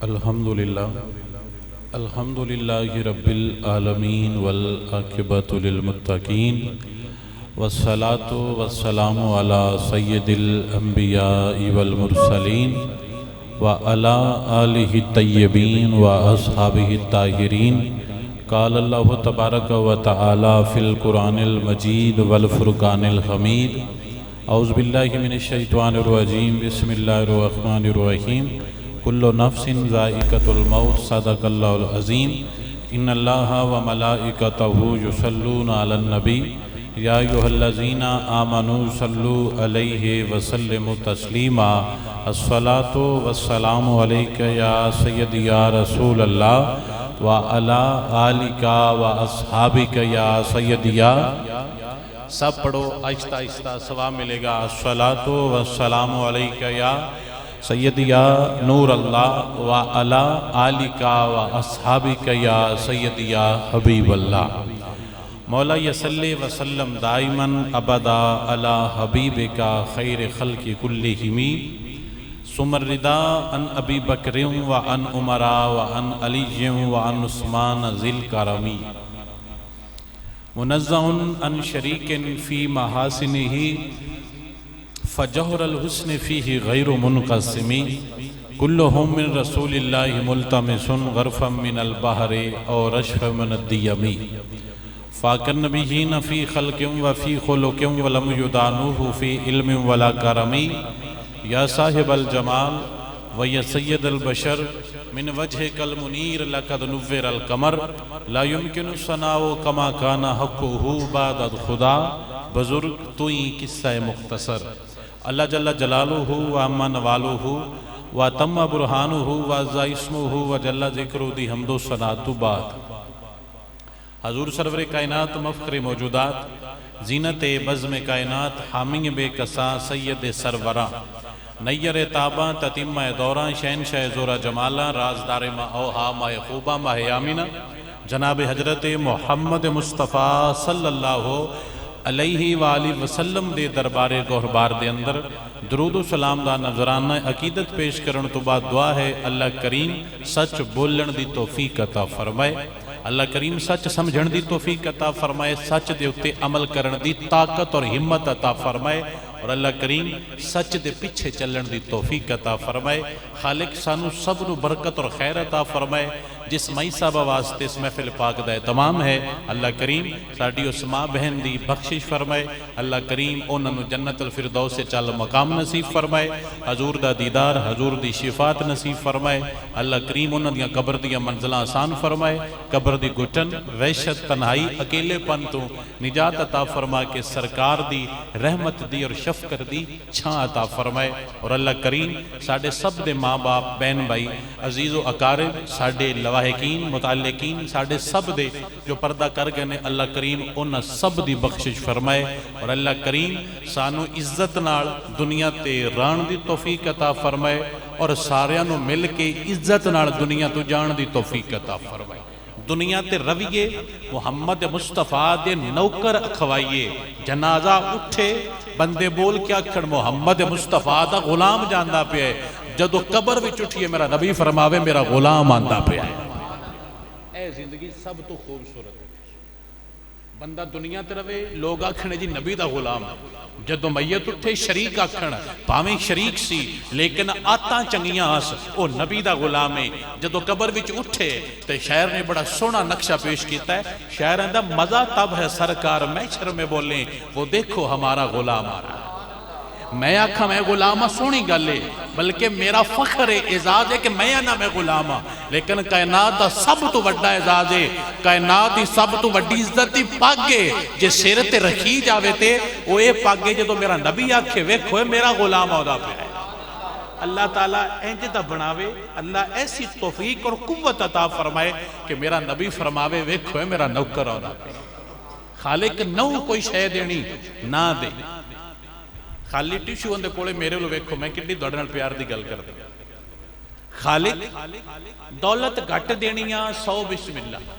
الحمدللہ رب العالمین والعاقبۃ للمتقین والصلاة والسلام علی سید الانبیاء والمرسلین وعلی آلہ الطیبین واصحابہ الطاہرین قال اللہ تبارک و تعالی فی القرآن المجید والفرقان الحمید اعوذ باللہ من الشیطان الرجیم بسم اللہ الرحمن الرحیم کل نفس ذائقۃ الموت صدق اللہ العظیم ان اللہ و ملائکتہ یصلون علی النبی یا ایھا الذین آمنوا صلوا علیہ وسلموا تسلیما الصلاۃ والسلام علیک یا سیدی یا رسول اللہ وعلی آلک واصحابک یا سیدی یا سب پڑھو آہستہ آہستہ ثواب ملے گا الصلاۃ والسلام علیک یا سیدی یا نور اللہ وعلی آلک واصحابک یا سیدی یا حبیب اللہ مولا یصلی وسلم دائما ابدا علی حبیبک خیر خلق کلہم ثم الرضا عن ابی بکر وعن عمر وعن علی وعن عثمان ذی الکرم منزہ عن شریک فی محاسنہ فجوہر الحسن فیہ غیر منقسم کلہم من رسول اللہ ملتمس غرفا من البحر او رشفا من الدیم فاق النبیین فی خلق وفی خلق ولم یدانوہ فی علم ولا کرم یا صاحب الجمال ویا سید البشر من وجہک المنیر لقد نور القمر لا یمکن ثناء کما کان حقہ بعد خدا بزرگ توئی قصہ مختصر اللہ جل جلالہ و اما نوالہ و تم برہانہ و عزا اسمہ و جل ذکر دی حمد و ثناء بعد حضور سرور کائنات مفخر موجودات زینت بزم کائنات حامی بے کسا سید سرورہ نیر تابہ تتیمہ دورہ شہنشاہ زورہ جمالہ رازدار ما اوہا ما خوبہ ما یامینہ جناب حضرت محمد مصطفیٰ صلی اللہ علیہ وآلہ وسلم دے دربار گوہربار دے اندر درود و سلام دا نظرانہ عقیدت پیش کرن تو بعد دعا ہے اللہ کریم سچ بولن دی توفیق عطا فرمائے اللہ کریم سچ سمجھن دی توفیق عطا فرمائے سچ دے اتے عمل کرن دی طاقت اور ہمت عطا فرمائے اور اللہ کریم سچ دے پیچھے چلن دی توفیق عطا فرمائے خالق سانو صبر و برکت اور خیر عطا فرمائے جس مائی صاحبہ واسطے اس محفل پاک دا تمام ہے اللہ کریم ساڑی اس ماں بہن دی بخشش فرمائے اللہ کریم انہوں جنت الفردوس سے چال مقام نصیب فرمائے حضور دا دیدار حضور دی شفاعت نصیب فرمائے اللہ کریم انہوں دیا قبر دیا منزلہ آسان فرمائے قبر دی گھٹن وحشت تنہائی اکیلے پن تو نجات عطا فرما کے سرکار دی رحمت دی اور شفقت دی چھاں عطا فرمائے اور اللہ کریم ساڑے سب دے ماں باپ بہن بھائی عزیز و اقارب ساڑے لواحقین متعلقین ساڑے سب دے جو پردہ کر گئے اللہ کریم انہاں سب دی بخشش فرمائے اور اللہ کریم سانو عزت نال دنیا تے ران دی توفیق عطا فرمائے اور ساریاں نو مل کے عزت نال دنیا تو جان دی توفیق عطا فرمائے دنیا تے رویے محمد مصطفیٰ دے نوکر اکھوائیے جنازہ اٹھے بندے بول کیا کھڑ محمد مصطفیٰ دا غلام جاندہ پہ ہے جدو قبر وچ اٹھئے میرا نبی فرماوے میرا غلام آندہ پہ ہے اے زندگی سب تو خوبصورت ہے بندہ دنیا تے روے لوگ آکھنے جی نبی دا غلام جدو میت اٹھے شریک آکھن پاویں شریک سی لیکن آتاں چنگیاں آس او نبی دا غلام ہے جدو قبر وچ اٹھے تے شاعر نے بڑا سونا نقشہ پیش کیتا ہے شاعر اندہ مزہ تب ہے سرکار محشر میں بولیں وہ دیکھو ہمارا غلام آ رہا ہے میں آکھا میں غلامہ سونی گلے بلکہ میرا فخر اعزاز ہے کہ میں نہ میں غلامہ لیکن کائنات دا سب تو وڈا اعزاز ہے کائنات دی سب تو وڈی عزت دی پاگے جے سیر تے رکھی جاوے تے وہ اے پاگے جے تو میرا نبی آکھے ویکھو میرا غلام ہودا پہ ہے اللہ تعالیٰ اینجے دا بناوے اللہ ایسی توفیق اور قوت عطا فرمائے کہ میرا نبی فرماوے ویکھو میرا نوکر ہودا پہ خالق نو کوئی شے دینی نہ دے خالی ٹیشو اندے کولے میرے لو ویکھو میں کتنی دوڑنال پیار دی گل کر دے خالق دولت گھٹ دینیاں سو بسم اللہ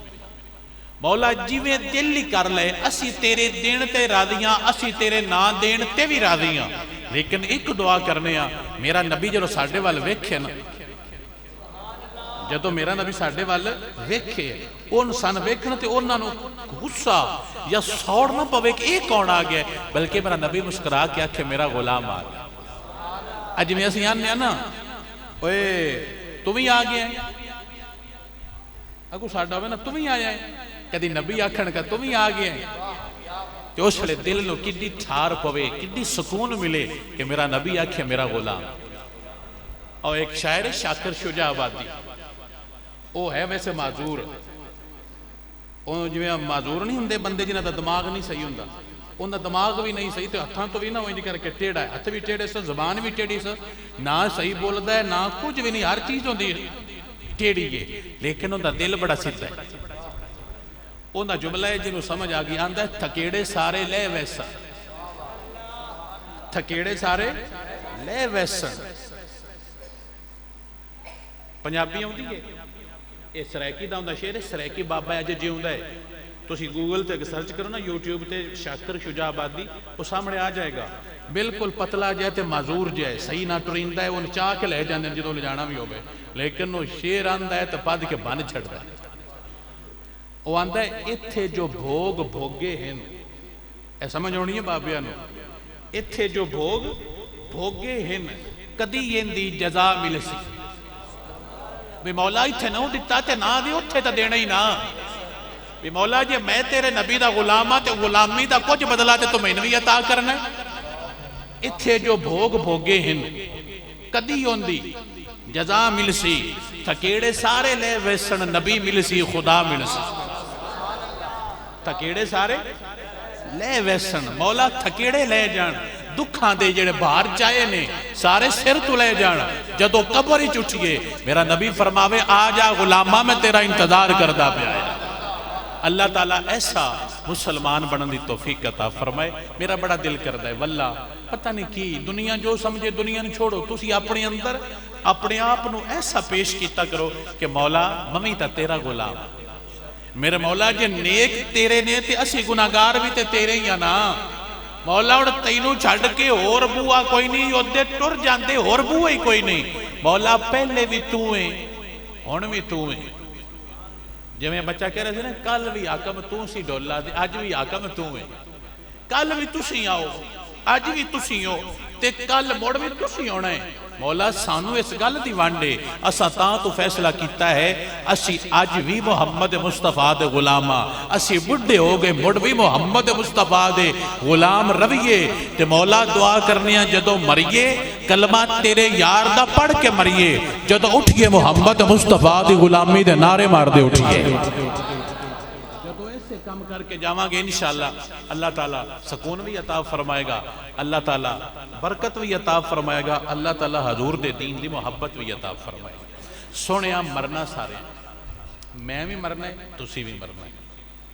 مولا جیویں دل ہی کر لے اسی تیرے دین تے راضیاں اسی تیرے نا دین تے بھی راضیاں لیکن ایک دعا کرنے میرا نبی جو ساڑھے وال ویکھے نا جدو میرا نبی ساڈے وال ویکھے ان سن ویکھن تے انہاں نو غصہ یا سوڑ نہ پوے کہ ایک کون آ گیا، بلکہ میرا نبی مسکرا کے آکھے میرا غلام آ گیا۔ اج میں اسی آنے نا اوے تو بھی آ گیا ہے، اگو ساڈا ہوئے نا تو بھی آیا ہے، کدی نبی آکھن کا تو بھی آ گیا ہے، کہ اس لئے دل نو کدی ٹھار پوے، کدی سکون ملے کہ میرا نبی آکھے میرا غلام۔ اور ایک شاعر ہے شاکر شجاع آبادی، وہ ہے ویسے معذور، جو معذور نہیں ہوندے بندے جنہاں دا دماغ نہیں صحیح ہوندا، ان دا دماغ بھی نہیں صحیح، تو ہتھاں تو بھی نہ ہوئی کر کے ٹیڑھا ہے، ہتھ بھی ٹیڑھے سے، زبان بھی ٹیڑھی سے، نہ صحیح بولدا ہے، نہ کچھ بھی نہیں، ہر چیز ہوندی ٹیڑھی ہے، لیکن ان دا دل بڑا سیدھا ہے۔ ان دا جملہ ہے جنہوں سمجھ آگئی آندہ ہے تھکیڑے سارے لے ویسا، تھکیڑے سارے لے ویسا۔ پنجابی ہوندی ہے یہ سریکی دا ہوندہ شعر ہے، سریکی بابا اج جی ہوندہ ہے، تو اسی گوگل تے سرچ کرو نا یوٹیوب تے شاکر شجاع آبادی، وہ سامنے آ جائے گا، بالکل پتلا جائے تے معذور جائے، صحیح نہ ٹریندہ ہے، وہ چاہ کے لے جاندے ہیں جدوں لے جانا بھی ہوگئے، لیکن وہ شعر آندہ ہے تو پاد کے بن چھڑتا ہے۔ وہ آندہ ہے اتھے جو بھوگ بھوگے ہیں، اے سمجھ ہونی ہے بابیاں نو، اتھے جو بھوگ بھوگے ہیں کدی یہ دی جزا مل سی، بھی مولا اتھے نہ دیتا تے نہ دی اتھے تا دینا ہی نہ، بھی مولا جی میں تیرے نبی دا غلامہ تے غلامی دا کچھ بدلا تے تو میں نوی عطا کرنا ہے۔ اتھے جو بھوگ بھوگے ہیں کدی یوں دی جزا مل سی، تھکیڑے سارے لے ویسن نبی مل سی خدا مل سی۔ تھکیڑے سارے لے ویسن مولا تھکیڑے لے جان، دکھاں دے جڑے باہر چاہے نے سارے سر تو لے جان، جدو قبر ہی چٹھئے میرا نبی فرماوے آجا غلامہ میں تیرا انتظار کردہ پہ آیا۔ اللہ تعالیٰ ایسا مسلمان بنن دی توفیق عطا فرمائے، میرا بڑا دل کردہ ہے واللہ پتہ نہیں کی دنیا جو سمجھے دنیا نہیں چھوڑو، تسی اپنے اندر اپنے آپ نو ایسا پیش کیتا کرو کہ مولا ممی تا تیرا غلام، میرے مولا جے نیک تیرے نے تے اسی گناہگار بھی تے تیرے ہی نا، مولا اور تینوں چھڑ کے اور بوا کوئی نہیں، یودے ٹر جاندے اور بوا ہی کوئی نہیں، مولا پہلے بھی تو ہیں ہون بھی تو ہیں۔ جو میں بچہ کہہ رہے تھے نا کل بھی آکم تو سی ڈولا دے، آج بھی آکم تو ہیں، کل بھی تو سی آؤ آج بھی تو سی ہو تے کل موڑ بھی تو سی ہونا ہے۔ مولا سانو اس گل دی وانڈے اسا تاں تو فیصلہ کیتا ہے اسی آج بھی محمد مصطفیٰ دے غلامہ، اسی بڑھے ہو گئے مڑ بھی محمد مصطفیٰ دے غلام رویے، تے مولا دعا کرنیاں جدو مریے کلمہ تیرے یار دا پڑھ کے مریے، جدو اٹھئے محمد مصطفیٰ دی غلامی دے نعرے مار دے اٹھئے، جدو ایسے کم کر کے جاواں گے انشاءاللہ اللہ تعالیٰ سکون بھی عطا فرمائے گا، اللہ تعالیٰ برکت بھی عطا فرمائے گا، اللہ تعالیٰ حضور دے دین دی محبت بھی عطا فرمائے گا۔ سونے مرنا سارے میں بھی مرنا ہے تسی بھی مرنا ہے،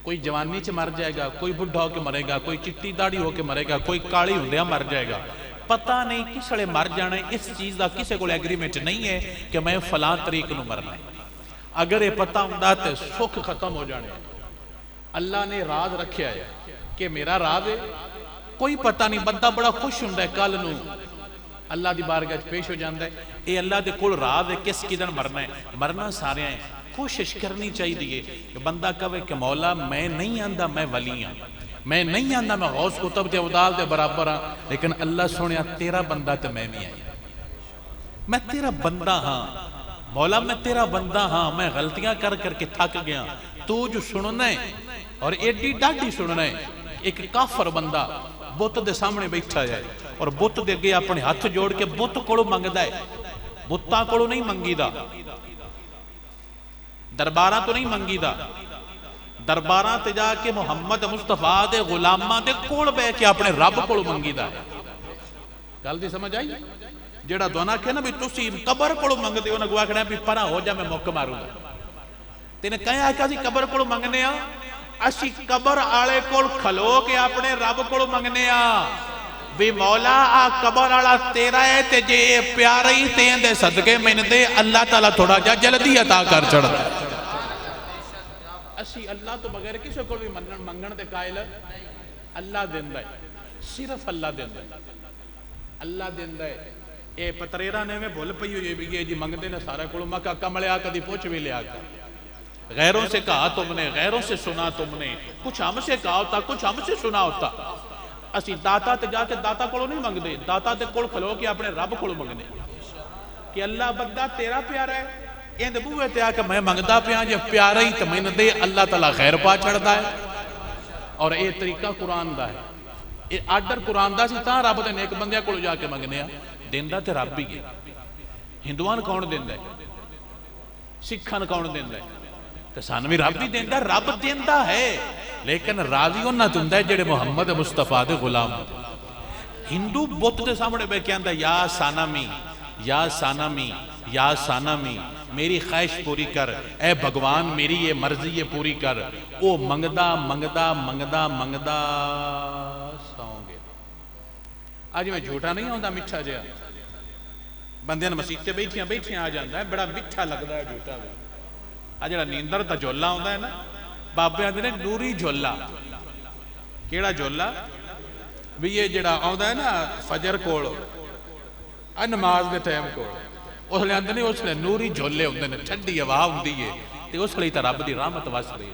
کوئی جوانی چ مر جائے گا، کوئی بڑھا ہو کے مرے گا، کوئی چٹی داڑھی ہو کے مرے گا، کوئی کالی ہوندیا مر جائے گا، پتہ نہیں کس لئے مر جانا ہے، اس چیز دا کسے کو ایگریمنٹ نہیں ہے کہ میں فلاں طریق نو مرنا ہے۔ اگر یہ پتہ ہوندہ تے سکھ ختم ہو جانے، اللہ نے راز رکھیا ہے کہ میرا راز ہے، کوئی پتہ نہیں، بندہ بڑا خوش ہوندہ ہے کل نو اللہ دی بارگاہ پیش ہو جاندہ ہے، اے اللہ دے کل راز ہے کس کی دن مرنا ہے، مرنا سارے ہیں، کوشش کرنی چاہیے دیئے کہ بندہ کہے کہ مولا میں نہیں آندہ میں ولی ہوں، میں نہیں آندہ میں غوث قطب دے عدال دے برابر ہاں، لیکن اللہ سنیا تیرا بندہ تے میں بھی آئی، میں تیرا بندہ ہاں مولا، میں تیرا بندہ ہاں، میں غلطیاں کر کر کے تھک گیا، تو جو سننا ہے اور ایڈی ڈاڈی سننا ہے، ایک کافر بندہ بت دے سامنے بیٹھا جائے اور بت دے گئے اپنے ہاتھ جوڑ کے بت کولو منگدا ہے، بتاں کولو نہیں منگی دا، درباراں تو نہیں منگی دا، درباراں تے جا کے محمد مصطفیٰ دے غلاماں دے کول بے کے اپنے رب کولو منگی دا ہے۔ گل دی سمجھ آئی؟ جیڑا دعنا کہنا بھی تسی قبر کولو منگ دے انہاں گوا کہنا بھی پرا ہو جا میں موقع ماروں گا، تینے کہا کہ اسی قبر کولو منگنے ہاں، اسی قبر آلے کول کھلو کے اپنے رب کولو منگنے ہاں بھی مولا آ قبر آلا تیرا ہے تے جے پیارا ہی تین دے صدقے میں دے اللہ تعالیٰ تھوڑا جا جلدی عطا کر چڑھ دے۔ اسی اللہ تو بغیر کسے کو بھی منگن دے قائل اللہ دیندہ ہے، صرف اللہ دیندہ ہے، اللہ دیندہ ہے، یہ پتریرا نے میں بھول پئی ہوئی بھی یہ جی منگتے نے سارا کو مکہ کملیا کدی پوچھ بھی لیا کر غیروں سے کہا تم نے غیروں سے سنا تم نے کچھ ہم سے کہا ہوتا کچھ ہم سے سنا ہوتا اسی داتا تے جا کے داتا کو نہیں منگ دے داتا تے کول کھلو کے اپنے رب کو منگنے کہ اللہ بندہ تیرا پیارا ہے اند بوئے تے آ کہ میں منگدا پیا جے پیارا ہی تے میں دے اللہ تعالیٰ خیر پا چھڑدا ہے اور اے طریقہ قرآن دا ہے اے آرڈر قرآن دا سی تاں رب دے نیک بندیاں کول جا کے منگنے دیندا تے رب ہی ہے ہندوان کون دیندا ہے سکھان کون دیندا ہے تے سانوں بھی رب ہی دیندا رب دیندا ہے لیکن راضی انہاں تے ہوندا ہے جڑے محمد مصطفیٰ دے غلام ہندو بت دے سامنے بیٹھ کے آندا یا سانامی یا سانامی یا سانامی میری خواہش پوری کر اے بھگوان میری یہ مرضی یہ پوری کر او منگدا منگدا منگدا منگدا ساؤں گے آج میں جھوٹا نہیں ہوندا میٹھا جہا بندے نے مسجد تے بیٹھیاں آ جاندا ہے بڑا میٹھا لگدا ہے جھوٹا بھی آ جڑا نیندر دا جھولا ہوندا ہے نا بابے آندے نے نوری جھولا کیڑا جھولا بھی یہ جڑا آوندا ہے نا فجر کول نماز دے ٹائم کول اس لئے آندے نہیں اس لئے نوری جھولے ہوندے نے ٹھنڈی ہوا ہوندی ہے تے اس لئے تے رب دی رحمت وس رہی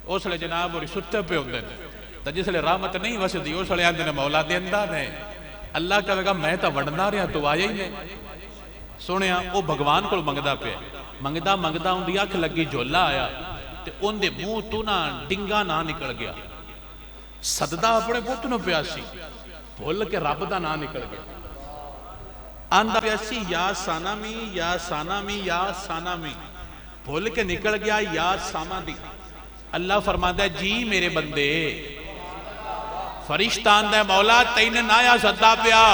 اس لئے جناب اور ستے پہ ہوندے نے تے جس لئے رحمت نہیں وسدی اس لئے آندے نے مولا دیندا نے اللہ کہے گا میں تا وڑنا رہا تو آیا ہی نہیں سنیا وہ بھگوان کو منگدا پہ منگدا منگدا ان دی اکھ لگی جھولا آیا تے ان دے منہ تو نہ ڈنگا نہ نکل گیا صددہ اپنے پوت نو پیاسی بھول کے رب دا نہ نکل گیا آندہ پیاسی یا سانامی یا سانامی یا سانامی بھول کے نکل گیا یا سامادی اللہ فرماتا ہے جی میرے بندے فرشتہ آندہ ہے مولا تینے نایا صدا پیا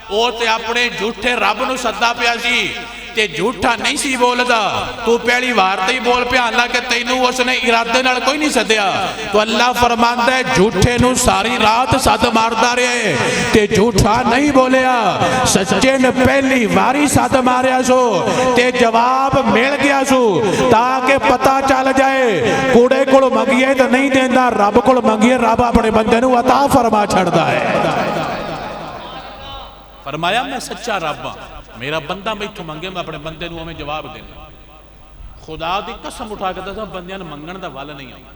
او تے اپنے جھوٹے رب نو صدا پیا سی تے جھوٹا نہیں سی بول دا تو پہلی وارتے ہی بول پیا اللہ کہ تینو اس نے ارادے نال کوئی نہیں صدیا تو اللہ فرماندا ہے جھوٹے نو ساری رات صد ماردا رہے تے جھوٹا نہیں بولیا سچے نے پہلی واری صد ماریا سو تے جواب مل گیا سو تاکہ پتہ چل جائے کوڑے کول منگیے تے نہیں دیندا رب کول منگیے رب اپنے بندے نو عطا فرما چھڑدا ہے فرمایا میں سچا رب ہاں میرا بندہ میں تو منگے میں اپنے بندے نو ہمیں جواب دینا خدا دی قسم اٹھا کے دسا بندیاں منگن دا والا نہیں آؤں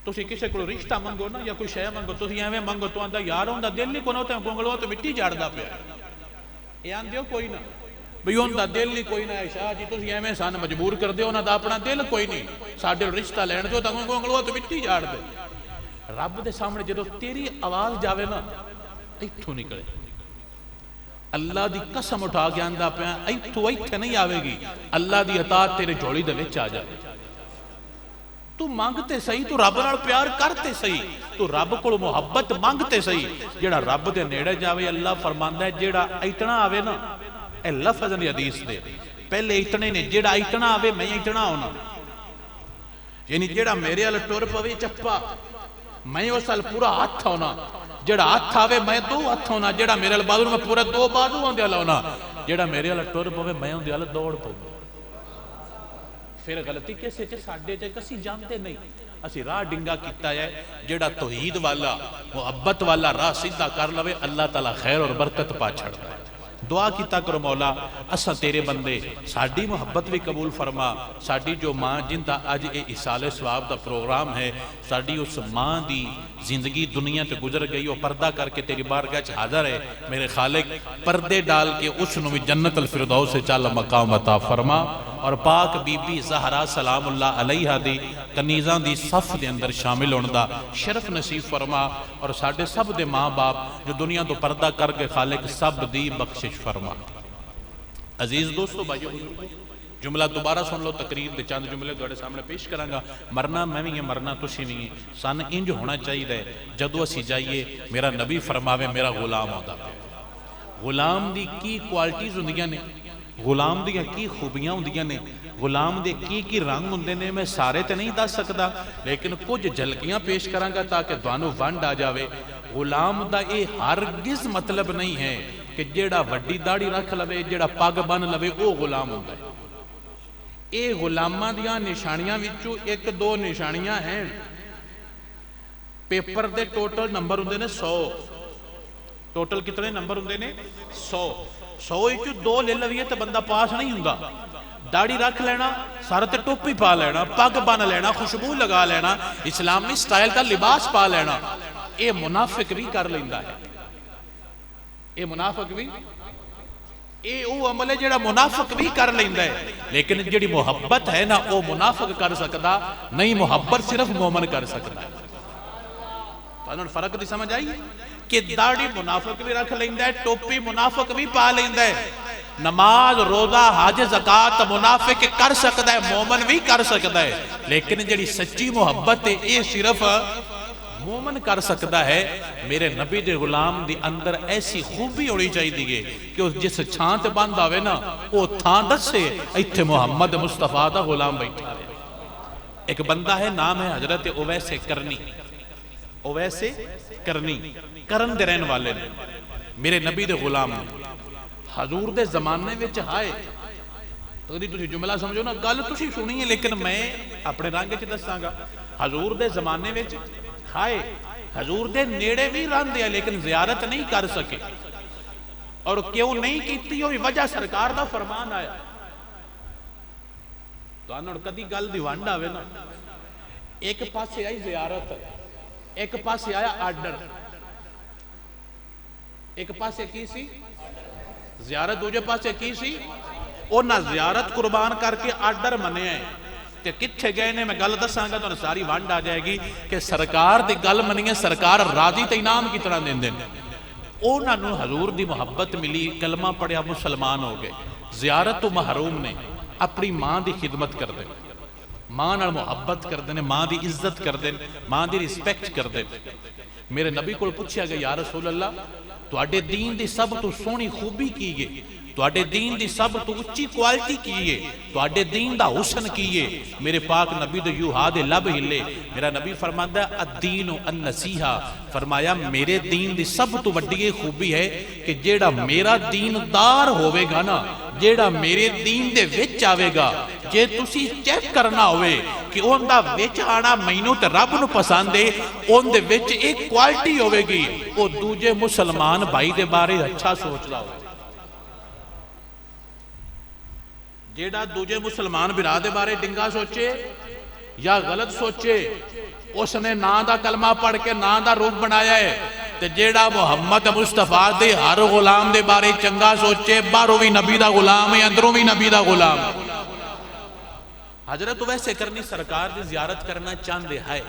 تسی کسے کو رشتہ منگو نا یا کوئی شے منگو تسی ایویں منگو تو آندا یار ہوندا دل نہیں کوئی نہ ہوتا گونگلو تو مٹی جھاڑدا پیا اے آندے کوئی نہ بھئی ہوندا دل نہیں کوئی نہ شاہ جی تسی ایویں سان مجبور کر دیو انہاں دا اپنا دل کوئی نہیں ساڈے رشتہ لین دیو تے گونگلو تو مٹی جھاڑ دے رب دے سامنے جدوں تیری آواز جاوے نا ایتھوں نکلے اللہ دی قسم اٹھا کے آندہ پیا ایتھو ایتھے نہیں آوے گی اللہ دی اطاعت تیرے جوڑی دے وچ آ جائے تو مانگتے صحیح تو رب نال پیار کرتے صحیح تو رب کو محبت مانگتے صحیح جیڑا رب دے نیڑے جاوے اللہ فرماندا ہے جیڑا اتنا آوے نا اے لفظ نے حدیث دے پہلے اتنے نے جیڑا اتنا آوے میں اتنا ہونا یعنی جیڑا میرے ال ٹر پوے چپا میں اس سال پورا ہاتھ ہونا جیڑا ہاتھ آوے میں دو ہاتھ ہونا جیڑا میرے ال بازو میں پورا دو بازو ہوندے ال ہونا جیڑا میرے ال ٹر پوے میں ہوندے ال دوڑ پو پھر غلطی کیسے چے ساڈے چے کسی جانتے نہیں اسی راہ ڈنگا کیتا ہے جیڑا توحید والا محبت والا راہ سیدھا کر لوے اللہ تعالیٰ خیر اور برکت پا چھڑتا ہے دعا کیتا کرو مولا اسا تیرے بندے ساڑی محبت بھی قبول فرما ساڑی جو ماں جن دا آج اے اصال ثواب دا پروگرام ہے ساڑی اس ماں دی زندگی دنیا تے گزر گئی اور پردہ کر کے تیری بارگاہ چ حاضر ہے میرے خالق پردے ڈال کے اس نو جنت الفردوس سے چال مقام عطا فرما اور پاک بی بی زہرا سلام اللہ علیہ دی کنیزان دی صف دے اندر شامل ہونے دا شرف نصیب فرما اور ساڑھے سب دے ماں باپ جو دنیا تو پردہ کر کے خالق سب دی بخشش فرما عزیز دوستو بھائیو جملہ دوبارہ سن لو تقریر دے چاند جملے دوڑے سامنے پیش کرانگا مرنا میں بھی یہ مرنا تسی نہیں سان انج ہونا چاہیے دے جدو اسی جائیے میرا نبی فرماوے میرا غلام ہوتا ہے غلام دی کی کوالٹیز ہوندیاں نے غلام دی کی خوبیاں ہوندیاں نے غلام دے کی رنگ ہوندے نے میں سارے تے نہیں دس سکدا لیکن کچھ جھلکیاں پیش کرانگا تاکہ دوانو ونڈ آ جاوے غلام دا اے ہرگز مطلب نہیں ہے کہ جیڑا وڈی داڑھی رکھ لوے جیڑا پاگ بن لوے او غلام ہوندا ہے اے غلاماں دیاں نشانیاں وچوں ایک دو نشانیاں ہیں پیپر دے ٹوٹل نمبر ہوندے نے 100 ٹوٹل کتنے نمبر ہوندے نے 100 100 2 لے لویے تو بندہ پاس نہیں ہوندا داڑھی رکھ لینا سر تے ٹوپی پا لینا پگ بن لینا خوشبو لگا لینا اسلامی سٹائل دا لباس پا لینا اے منافق بھی کر لیندا ہے اے منافق بھی اے او عمل ہے جڑا منافق بھی کر لیندا ہے لیکن جڑی محبت ہے نا او منافق کر سکدا نہیں محبت صرف مومن کر سکدا ہے تو فرق دی سمجھ آئی کہ داڑھی منافق بھی رکھ لیندا ہے ٹوپی منافق بھی پا لیندا ہے نماز روزہ حج زکات منافق کر سکتا ہے مومن بھی کر سکتا ہے لیکن جڑی سچی محبت ہے یہ صرف مومن کر سکتا ہے میرے نبی دے غلام دی اندر ایسی خوبی ہونی چاہیے کہ جس چھان تے بند آوے نا وہ تھان دسے ایتھے محمد مصطفیٰ دا غلام بیٹھا ہے ایک بندہ ہے نام ہے حضرت اویس کرنی اویس کرنی کرن دے رہن والے نے میرے نبی دے غلام نے حضور دے زمانے میں چاہائے تو تسی جملہ سمجھو نا گل تسی سنی ہے لیکن میں اپنے رنگ چ دساں گا حضور دے زمانے میں کھائے حضور دے نیڑے بھی رہن دیا لیکن زیارت نہیں کر سکے اور کیوں نہیں کیتی ہوئی وجہ سرکار دا فرمان آیا تو انہوں کدی گل دی وانڈ آوے نا ایک پاسے آئی زیارت ایک پاسے آیا آرڈر ایک پاسے کی سی زیارت دوجے پاسے کی سی اور نہ زیارت قربان کر کے آرڈر منے ہیں کہ کتھے گئے نے میں گل دساں گا تو ساری وانڈ آ جائے گی کہ سرکار دی گل منی سرکار راضی تے انعام کی طرح دین دین اونا نو حضور دی محبت ملی کلمہ پڑھیا مسلمان ہو گئے زیارت تو محروم نے اپنی ماں دی خدمت کر دیں ماں نال محبت کر دیں ماں دی عزت کر دیں ماں دی رسپیکٹ کر دیں میرے نبی کو پوچھا گیا یا رسول اللہ تو اڈے دین دی سب تو سونی خوبی کیے تو اڈے دین دی سب تو اچھی کوالٹی کیے تو اڈے دین دا حسن کیے میرے پاک نبی دے یو ہادے لب ہلے میرا نبی فرماتا ہے الدین النصیحہ فرمایا میرے دین دی سب تو بڑی خوبی ہے کہ جیڑا میرا دین دار ہوئے گا نا جیڑا میرے دین دے وچ آوے گا جے تسی چیک کرنا ہوئے کہ اون دا وچ آنا مینوں تے رب نو پسند ہے اون دے وچ ایک کوالٹی ہوئے گی او دوجے مسلمان بھائی دے بارے اچھا سوچ دا ہوئے جیڑا دوجے مسلمان برا دے بارے ڈنگا سوچے یا غلط سوچے اس نے نا دا کلمہ پڑھ کے نا دا روپ بنایا ہے تے جیڑا محمد مصطفیٰ دے ہر غلام دے بارے چنگا سوچے باہروں بھی نبی دا غلام ہے اندروں بھی نبی دا غلام حضرت ویسے کرنی سرکار دی زیارت کرنا چاند ہے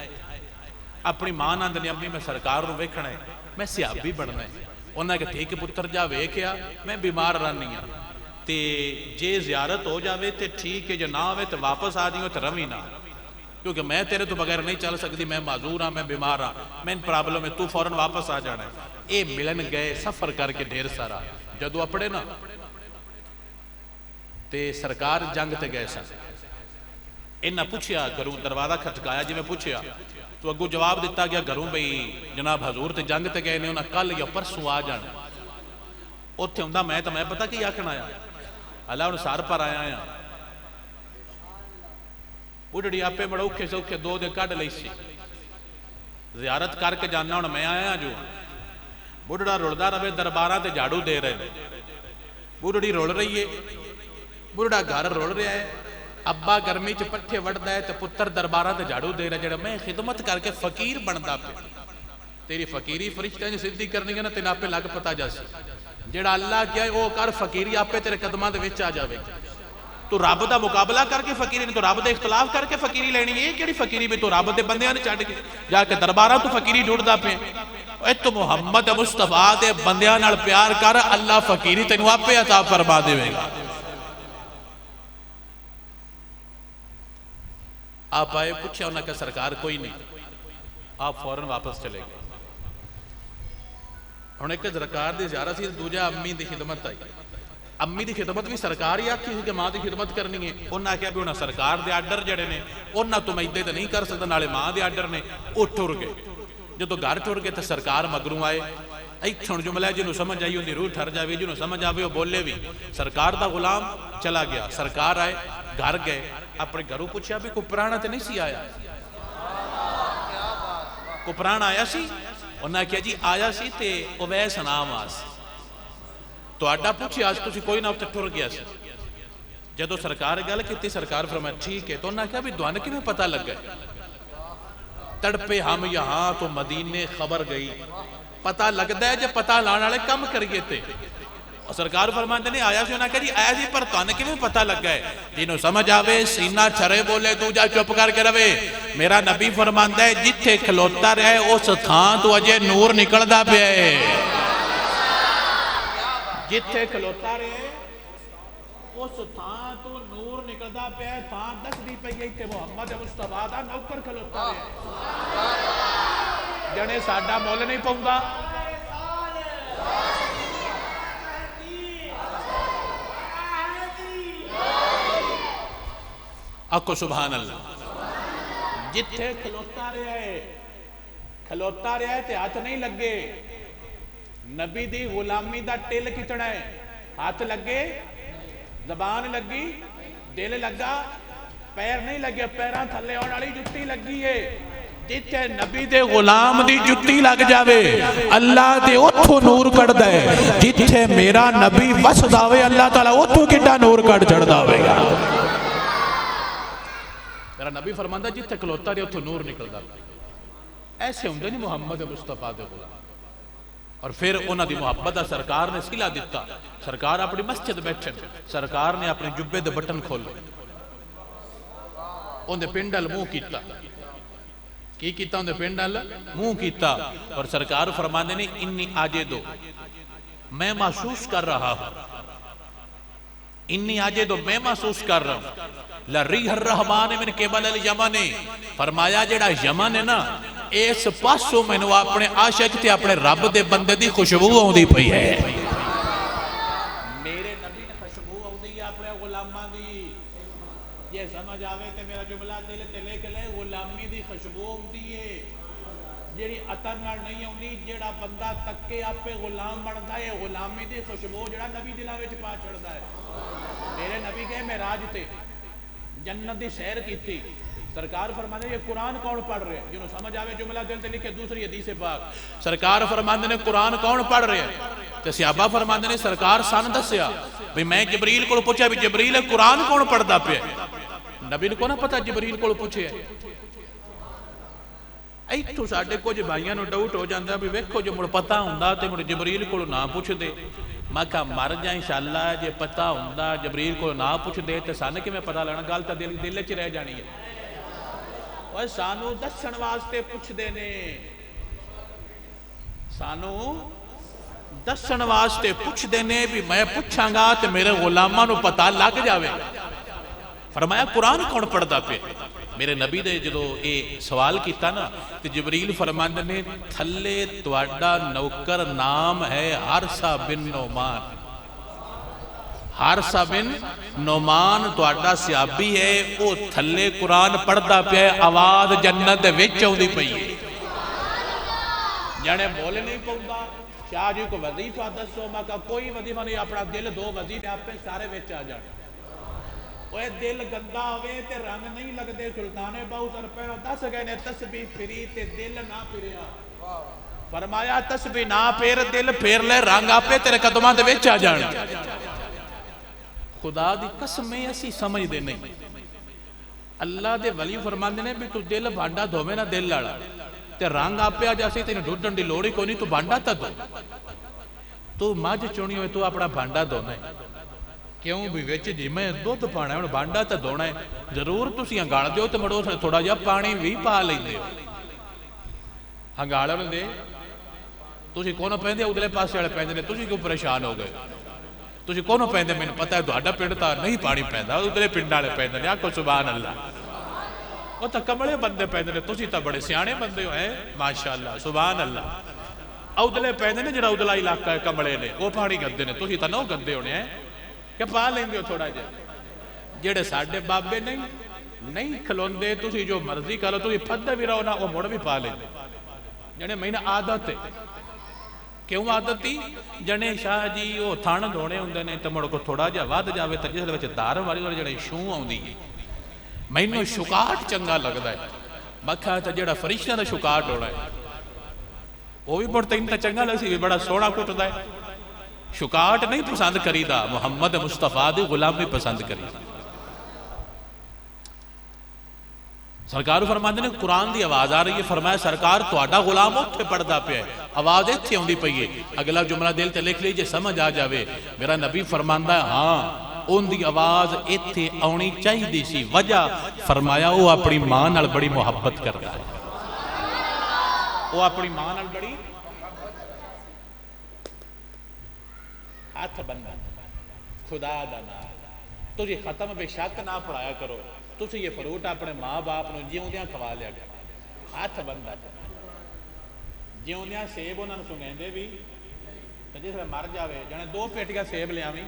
اپنی ماں ناندنی اپنی میں سرکار رو ویکھنا ہے میں سیابی بڑھنا ہے انہاں کہ ٹھیک پتر جا ویکھیا میں بیمار رہنی ہوں تے جے زیارت ہو جاوے تے ٹھیک ہے جو نہ ہوئے تے واپس آ دیوں تے روی نہ کیونکہ میں تیرے تو بغیر نہیں چل سکتی میں معذور ہاں میں بیمار ہاں میں ان پرابلم میں تو فوراں واپس آ جانا ہے اے ملن گئے سفر کر کے ڈھیر سارا جدو اپڑے نا تے سرکار جنگ تے گئے سن انہاں پوچھیا گھروں دروازہ کھٹکایا جی میں پوچھیا تو اگو جواب دیتا گیا گھروں بھئی جناب حضور تے جنگ تے گئے نے انہاں کل یا پرسوں آ جانا اوتھے ہوندا میں تو میں پتہ کی آکھنا آیا اللہ انہوں سار پر آیا آیا بڑھڑی آپے بڑا اوکھے سے اوکھے دو دے کڑ لئی سی زیارت کر کے جاننا ہوں میں آیا جو بڑھڑا رڑدہ رہے دربارہ تے جھاڑو دے رہے بڑھڑی رڑ رہی ہے بڑھڑا گھر رڑ رہا ہے ابا گرمی چ پٹھے وڑدا ہے تے پتر دربارہ تے جھاڑو دے رہا جڑا میں خدمت کر کے فقیر بندا پہ تیری فقیری فرشتہ نے صدی کرنی ہے نا تینا پہ لگ پتا جاسی جڑا اللہ کیا ہے وہ کر فقیری آپ پہ تیرے قدمات وچ آ جاوے تو رب دا مقابلہ کر کے فقیری نہیں تو رب دا اختلاف کر کے فقیری لینی ہے کیڑی فقیری میں تو رب دے بندیاں نے چڑھ کے جا کے دربارہ تو فقیری ڈھونڈدا پے اے تو محمد مصطفیٰ دے بندیاں نال پیار کر اللہ فقیری تینوں آپ پہ عطا فرما دے گا آپ آئے پوچھا انہاں کا سرکار کوئی نہیں آپ فوراں واپس چلے گئے ہن ایک سرکار دی زیارت سی دوجا امی دی خدمت آئی امی دی خدمت بھی سرکار ہی آکھی سی کہ ماں دی خدمت کرنی ہے انہاں کہا بھی انہاں سرکار دے آرڈر جڑے نے انہاں تو میں ادے تے نہیں کر سکتا نالے ماں دے آرڈر نے وہ ٹر گئے جدو گھر ٹر گئے تو سرکار مگروں آئے ایتھے ہن جملہ جنوں سمجھ آئی ہوندی روح ٹھر جاوے جنوں سمجھ آوے وہ بولے بھی سرکار دا غلام چلا گیا سرکار آئے گھر گئے اپنے گھروں پوچھا بھی کوئی پرانا تے نہیں سی آیا کوئی پرانا آیا سی انہاں کہا جی آیا سی تے اویس نام آس تہاڈا پوچھیا آج تسی کوئی نہ اتنے ٹر گیا سی جدو سرکار گل کیتی سرکار فرمایا ٹھیک ہے تو انہاں کہا بھی دوان کیویں پتہ لگ گئے تڑپے ہم یہاں تو مدینے خبر گئی پتہ لگدا ہے جب پتہ لانے والے کم کریے تے اور سرکار فرماندے نے آیا سی انہاں کہا جی آیا سی پر توانے کیویں پتہ لگ گئے جنوں سمجھ آوے سینہ چھرے بولے تو جا چپ کر کے رہے میرا نبی فرماندا ہے جتھے کھلوتا رہے اس تھان تو اجے نور نکلدا پیا ہے جتھے کھلوتا رہے اس تھان تو نور نکلدا پیا ہے تھان دس دی پئی تے محمد مصطفیٰ دا نوکر کھلوتا رہے جنے ساڈا مول نہیں پاؤندا آکو سبحان اللہ جتھے کھلوتا رہے تے ہاتھ نہیں لگے نبی دی غلامی دا ٹل کتنا ہے ہاتھ لگے زبان لگی دل لگا پیر نہیں لگے پیران تھلے آنے والی جتی لگی ہے جتھے نبی دے غلام دی جتی لگ جاوے اللہ دے اتھو نور کڑ دے جتھے میرا نبی وس داوے اللہ تعالیٰ اتھو کٹا نور کڑ چڑھ داوے گا میرا نبی فرماندہ جتھے کھلوتا رہے اتھو نور نکل دا ایسے ہوں نہیں محمد مصطفیٰ دے غلام اور پھر انہاں دی محبت سرکار نے سلا دیتا سرکار اپنی مسجد بیٹھے سرکار نے اپنے جبے دے بٹن کھولے ان دے پنڈل منہ کیتا کی کیتا ان دے پنڈل منہ کیتا اور سرکار فرمانے نے انی آجے دو میں محسوس کر رہا ہوں انی آجے دو میں محسوس کر رہا ہوں لریح الرحمن من قبل الیمن فرمایا جڑا یمن ہے نا اس پاسوں میں نو اپنے عاشق تے اپنے رب دے بندے دی خوشبو ہوندی پئی ہے میرے نبی نے خوشبو ہوندی ہے اپنے غلاماں دی یہ سمجھ آوے تے میرا جملہ دل تے لے کے لے غلامی دی خوشبو ہوندی ہے جیڑی عطر نال نہیں ہوندی جیڑا بندہ تکے اپے غلام بندا ہے غلامی دی خوشبو جڑا نبی دلاں وچ پا چھڑدا ہے میرے نبی گئے معراج تے جنت دی سیر کی تھی سرکار فرمانے یہ قرآن کون پڑھ رہے ہیں جنہوں سمجھ آوے جملہ دل تے لکھے دوسری حدیث پاک سرکار فرمانے نے قرآن کون پڑھ رہے ہیں تو صحابہ فرمانے نے سرکار سان دسیا بھی میں جبریل کو پوچھا بھی جبریل قرآن کون پڑھ دا پہ نبی کو نہ پتا جبریل کو پوچھے ایتھو ساڈے کچھ بھائیاں نو ڈاؤٹ ہو جاندا بھی ویکھو جو مڑ پتہ ہوندا تے مڑ جبریل کو نہ پوچھ دے میں کہا مر جائیں انشاءاللہ جے پتہ ہوندا جبریل کو نہ پوچھ دے تے سانے کہ میں پتہ لینا گل تے دل وچ رہ جانی ہے اوے سانو دسن واسطے پوچھ دے نے سانو دسن واسطے پوچھ دے نے بھی میں پوچھاں گا تے میرے غلاماں نو پتہ لگ جاوے فرمایا قرآن کون پڑھدا پے میرے نبی دے جدو اے سوال کیتا نا تے جبریل فرماندے نے تھلے تواڈا نوکر نام ہے حارثہ بن نعمان حارثہ بن نعمان تواڈا صحابی ہے او تھلے قرآن پڑھدا پیا ہے آواز جنت دے وچ اوندی پئی ہے جانے بول نہیں پوندا شاہ جی کو وظیفہ دسو میں کہا کوئی وظیفہ نہیں اپنا دل دو وظیفے آپ سارے وچ آ جانے اوے دل گندا ہوئے تے رنگ نہیں لگ دے سلطان باؤ سر پہنو دس گئے نے تسبیح پھری تے دل نہ پھریا فرمایا تسبیح نہ پھر دل پھر لے رنگ آپے تیرے قدمہ دے وچ آ جان خدا دی قسمیں اسی سمجھ دے نہیں اللہ دے ولی فرماندے نے بھی تو دل بھانڈا دھوے نہ دل لڑا تے رنگ آپے آ جاسی تینے ڈھڈن دی لوڑی کو نہیں تو بھانڈا تا دو تو ماج چونی ہوئے تو اپنا بھانڈا دھونا ہے کیوں بھی ویچ جی میں دودھ پانا ہے بانڈا تا دونا ہے ضرور تسی ہنگاڑ دیو تو مڑو سے تھوڑا جا پانی بھی پا لیں دے ہنگاڑ دے تسی کونو پہندے ادھلے پاس سے پہندے نے تسی کیوں پریشان ہو گئے تسی کونو پہندے میں نے پتا ہے دوڑا پینڈتا نہیں پانی پہندا ادھلے پنڈالے پہندے نے آکو سبحان اللہ وہ تا کمڑے بندے پہندے نے تسی تا بڑے سیانے بندے ہو ہیں ماشاءاللہ سبحان اللہ ادھلے پہندے نے جڑا ادھلا علاقہ ہے کمڑے نے وہ پانی گندے نے تسی تا نو گندے ہونے ہیں کہ پا لیں گے تھوڑا جا جڑے ساڑھے بابے نہیں کھلوندے تسی جو مرضی کرو تسی پھدے بھی رہو نا وہ مڑ بھی پا لیں گے جنے میں عادت ہے کیوں عادت تھی جنے شاہ جی وہ تھان دھونے ہوندے نے تو مڑ کو تھوڑا جا واد جاوے تو جس وچ دار والی اور جڑے شوں آوندی میں نو شکاٹ چنگا لگدا ہے مکھا تے جڑا فرشتہ دا شکاٹ ہونا ہے وہ بھی مڑ تین چنگا لسی بھی بڑا سونا کٹدا ہے. شکاٹ نہیں پسند کریدا، محمد مصطفیٰ دی غلامی پسند کریدا. سرکار فرماندے نے قرآن دی آواز آ رہی ہے، فرمایا سرکار تہاڈا غلام اوتھے پڑھدا پیا ہے، آواز ایتھے آوندی پئی ہے. اگلا جملہ دل تے لکھ لیجئے سمجھ آ جاوے. میرا نبی فرماندا ہے ہاں ان دی آواز ایتھے آنی چاہیے سی. وجہ فرمایا وہ اپنی ماں نال بڑی محبت کردا ہے. وہ اپنی ماں نال بڑی ہاتھ بننا. خدا دا نام تجھے ختم بے شک نہ پڑھایا کرو. تسی یہ فروٹ اپنے ماں باپ نو جیوندیاں کھوا لیا کرو. ہاتھ بندا جیوندیاں سیب انہاں نوں سنگیندے بھی تے جس ویلے مر جاوے جانے 2 پیٹیاں سیب لیاویں.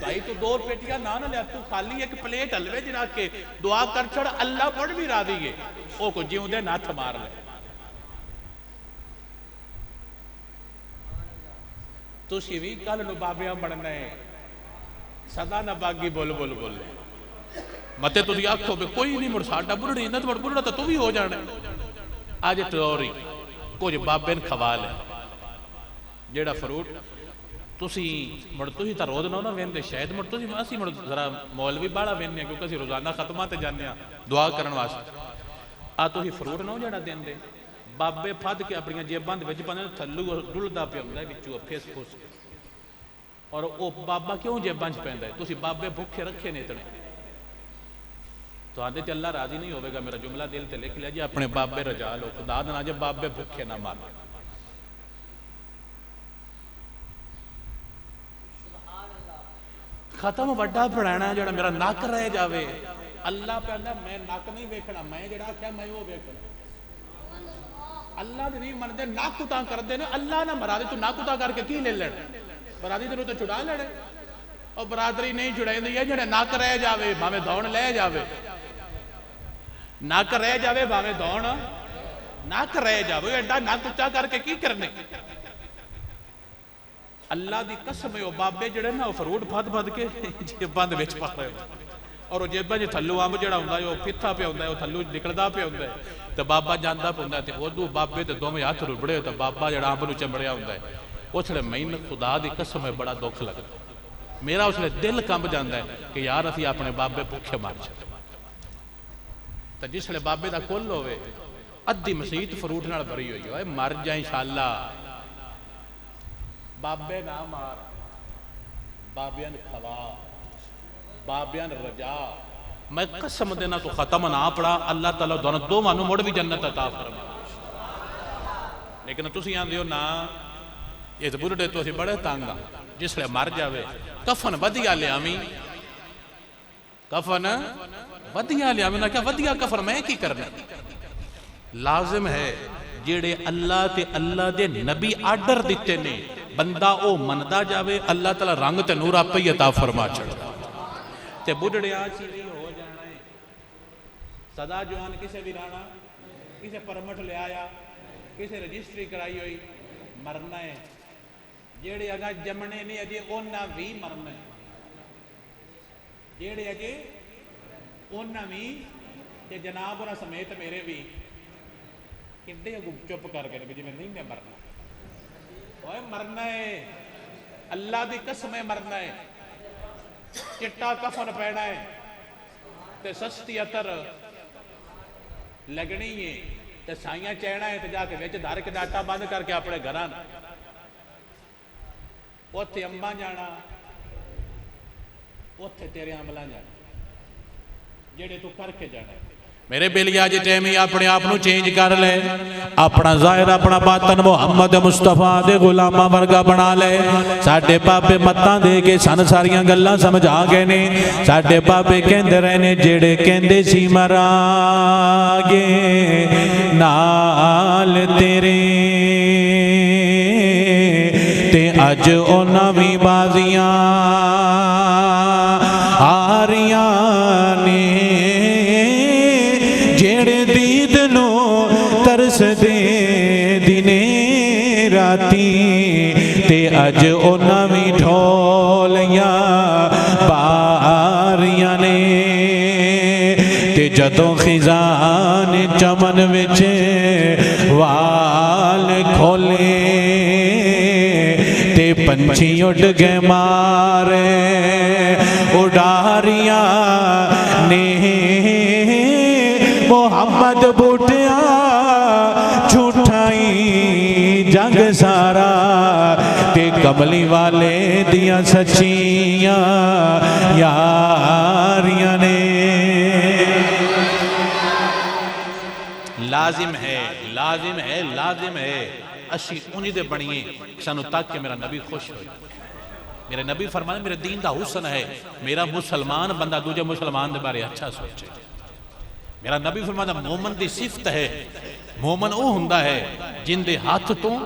بھائی تو 2 پیٹیاں نہ لیا، تو خالی ایک پلیٹ حلوے چ رکھ کے دعا کر چھڑ، اللہ بڑھ بھی راضی ہے. او کو جیوندے نتھ مار لے. تسی بھی کل نو بابیاں بننا ہے، سدا نہ باغی بول بول بول لے. متے تسی آکھو بے کوئی نہیں مڑ ساڈا بڑھڑی نہ تو بڑھڑا تو بھی ہو جانا. اج ٹوری کچھ بابے نے کھوا لے جیڑا فروٹ تسی مڑ تسی تا روز نہ ویندے، شاید مڑ تسی اسی مڑ ذرا مولوی باڑا ویندے کیونکہ اسی روزانہ ختمہ تے جانے ہاں دعا کرن واسطے. آ تسی فروٹ نہ جڑا دیندے، بابے پھد کے اپنی جیباں دے وچ پاندے تھلو ڈلدا پیا ہوندا ہے وچوں پھس پھس کے. اور او بابا کیوں جیباں وچ پیندا ہے؟ تسی بابے بھوکے رکھے نے اتنے. تو آدھے تے اللہ راضی نہیں ہوئے گا. میرا جملہ دل تے لکھ لیا جی اپنے بابے رجا لو. خدا دے نام جے بابے بھوکے نہ مار. ختم وڈا پڑھانا جڑا میرا نک رہ جاوے. اللہ پہندا میں نک نہیں ویکھنا، میں جڑا آکھیا میں وہ ویکھنا. اللہ دے نہیں مندے نک اُتاں کردے نے. اللہ نہ مرا دے تو نک اُتاں کر کے کی لے لینا؟ برادری تینوں تو چھڑا لینے. اور برادری نہیں چھڑائی ہے جڑے نک رہ جاوے بھاویں دوڑ لے جاوے. نک رہ جاوے بھاویں دوڑ نک رہ جاوے. ایڈا نک اچا کر کے کی کرنے؟ اللہ دی قسم ہے. وہ بابے جڑے نا وہ فروٹ پھد پھد کے جیباں دے وچ پا رہے ہو. اور وہ جیباں وچ تھلو امب جڑا ہوندا ہے وہ پھتھا پیا ہوندا ہے، وہ تھلو نکلدا پیا ہوندا ہے. تے بابا جاندا پیا ہوندا ہے تے اودوں بابے تے دوویں ہاتھ ربڑے تے بابا جڑا امب نوں چمڑیا ہوندا ہے. اس لیے مینوں خدا دی قسم ہے بڑا دکھ لگدا. میرا اس لیے دل کمب جاندا ہے کہ یار اسی اپنے بابے بھوکے مر جائیں. تے جس لیے بابے دا کل ہوئے ادھی مسیت فروٹ نال بھری ہوئی ہوئے مر جائیں انشاءاللہ. بابے نہ مار، بابیاں کھوا، بابیاں رجا. میں قسم دینا تو ختم نہ پڑا اللہ تعالیٰ دونوں دو مانو مڑ بھی جنت عطا فرما. لیکن تسی آندے ہو نا یہ بڑھڑے تو اسی بڑے تانگا. جس لئے مر جاوے کفن ودیا لے آمیں، کفن ودیا لے آمیں. نہ کیا ودیا کفن میں کی کرنا؟ لازم ہے جیڑے اللہ تے اللہ دے نبی آرڈر دیتے نے بندہ او مندہ جاوے اللہ تعالیٰ رنگ تے نور آپ پہ عطا فرما چڑھا. تے بڑھڑے آچی نہیں ہو جانا ہے. صدا جوان کسے بھی رانا، کسے پرمٹ لے آیا، کسے رجسٹری کرائی ہوئی، مرنا ہے. جیڑے اگا جمنے نہیں اجے اونا بھی مرنا ہے. جیڑے اجے اونا بھی کہ جناب اور سمیت میرے بھی کڈے اگو چپ کر کے جی میں نہیں میں مرنا. اوہ مرنا ہے، اللہ دی قسم ہے مرنا ہے. چٹا کفن پینا ہے تے سستی عطر لگنی ہے تے سائیاں چہنا ہے تے جا کے ویچ دھار کے ڈاٹا بند کر کے اپنے گھران اوتھے امباں جانا، اوتھے تیرے عملہ جانا جیڑے تو کر کے جانا ہے. میرے بیلی آج ٹیمی اپنے آپنو چینج کر لے، اپنا ظاہر اپنا باطن محمد مصطفیٰ دے غلامہ ورگا بنا لے. ساڑھے پاپے متاں دے کے سن ساریاں گلہ سمجھا گے نے. ساڑھے پاپے کہندے رہنے جیڑے کہندے سی مرانگے نال تیرے تے اج اونا بھی بازیاں آریاں نے. جیڑے دید نو ترس دے دینے راتی تے اج اونا بھی ڈھولیاں باریاں نے. تے جدوں خزان چمن وچ وال کھولے تے پنچھی اڑ گئے مارے اڈاریاں نے محمد بوٹیا جھوٹائی جنگ سارا تے کملی والے دیاں سچیاں یاریاں نے لازم ہے لازم ہے لازم ہے اسی انہی دے بنیے سانو تک کہ میرا نبی خوش ہوئے میرے نبی فرمانے میرے دین دا حسن ہے میرا مسلمان بندہ دوجہ مسلمان دے بارے اچھا سوچے میرا نبی فرمانے مومن دی صفت ہے مومن او ہندہ ہے جن دے ہاتھ تو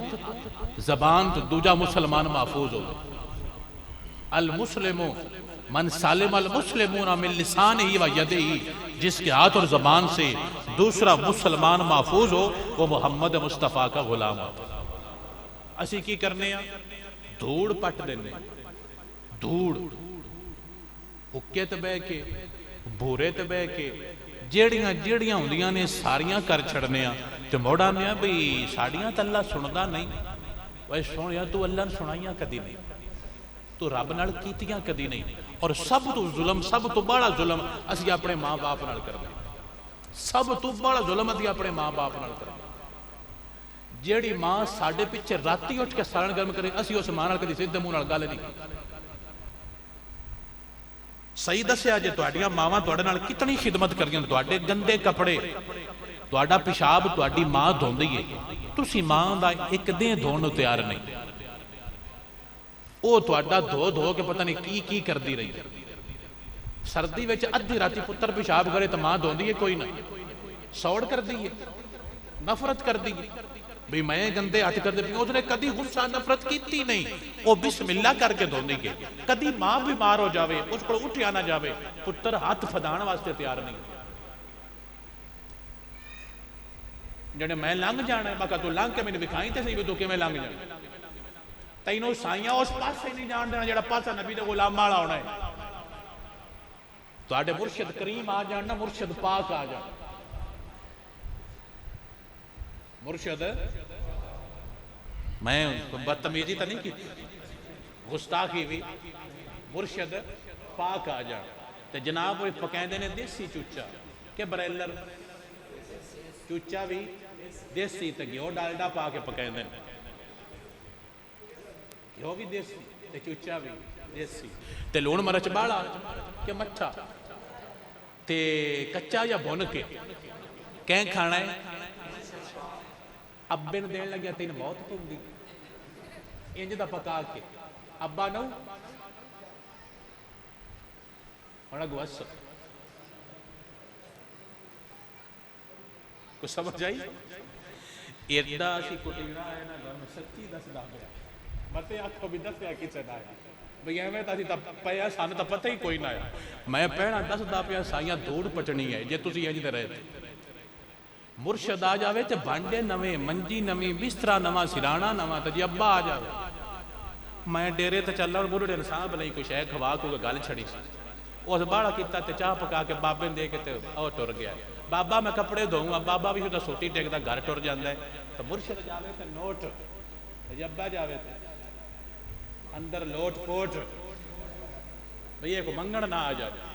زبان تو دوجہ مسلمان محفوظ ہو المسلمو من سالم المسلمون من لسانہی و یدہی جس کے ہاتھ اور زبان سے دوسرا مسلمان محفوظ ہو وہ محمد مصطفیٰ کا غلام ہو اسی کی کرنے ہیں دھوڑ پٹ دینے دھوڑ حکے تے بے کے بھورے تے بے کے جیڑیاں ہوندیاں نے ساریاں کر چھڑنے ہیں تے موڑا نے بھئی ساڑیاں تا اللہ سندا نہیں وہ سنیا تو اللہ نے سنائیاں کدی نہیں تو رب نال کیتیاں کدی نہیں اور سب تو ظلم سب تو بڑا ظلم اسی اپنے ماں باپ نال کرنے سب تو بڑا ظلم اسی اپنے ماں باپ نال کرنے جیڑی ماں ساڑھے پیچھے راتی اٹھ کے سالن گرم کرے اسی اس ماں نال کدی سیدھے منہ نال گل نہیں صحیح دسیا جے تواڈیاں ماواں تواڈے نال کتنی خدمت کردیاں تواڈے گندے کپڑے تواڈا پیشاب تواڈی ماں دھوندی ہے تسی ماں دا ایک دن دھون نوں تیار نہیں او تواڈا دھو دھو کے پتہ نہیں کی کردی رہی سردی وچ ادھی راتی پتر پیشاب کرے تو ماں دھوندی ہے کوئی نہ سوڑ کر دی ہے نفرت کر دی ہے بھئی میں گندے ہاتھ کر دے اس نے کدی غصہ نفرت کیتی نہیں وہ بسم اللہ کر کے دھوندی کے کدی ماں بیمار ہو جاوے اس پر اٹھیا نہ جاوے پتر ہاتھ پھدان واسطے تیار نہیں جنہیں میں لنگ جانا ہے باقا تو لنگ کے میں نے دکھائیں تے صحیح بھی تو کہ میں لنگ جانا تینوں سائیاں اس پاس سے نہیں جان دینا جڑا پاسا نبی دے غلام مالا ہونا ہے تو آڑے مرشد کریم آ جانا مرشد پاک آ جانا مرشد میں بدتمیزی تو نہیں کی گستاخی بھی مرشد پاک آ جانا تے جناب وہ پکائیں نے دیسی چوچا کہ بریلر چوچا بھی دیسی تے گیو ڈالڈا پا کے پکائیں دے گیو بھی دیسی تے چوچا بھی دیسی تے لون مرچ باڑا کہ مٹھا تے کچا یا بھون کے کہیں کھانا ہے ابے نے دین لگیا تین موت تم دی انج دا پکا کے ابا نو ہونا گوس کو سمجھ جائی ایڈا سی کوٹینا ہے نا گھر میں سچی دس دا گیا متے آنکھوں بھی دس دیا کچن آیا بھئی ہمیں تا تھی تا پیا سانے تا پتہ ہی کوئی نہ آیا میں پہنا دس دا پیا سائیاں دوڑ پچنی ہے جے تسی انج دے رہے تھے مرشد آ جاوے تے بانڈے نویں منجی نویں بسترا نواں سرانا نواں تے جی ابا آ جاوے میں ڈیرے تے چل رہا بڑھڑے انسان بلئی کچھ ہے کھوا کو گل چھڑی سی اس باڑا کیتا تے چاہ پکا کے بابے دے کے تے او ٹر گیا بابا میں کپڑے دھوؤں گا بابا بھی تو سوٹی ٹیکدا گھر ٹر جاندا ہے تو مرشد جاوے تے نوٹ جی ابا جاوے تے اندر لوٹ پوٹ بھئی کو منگن نہ آ جاوے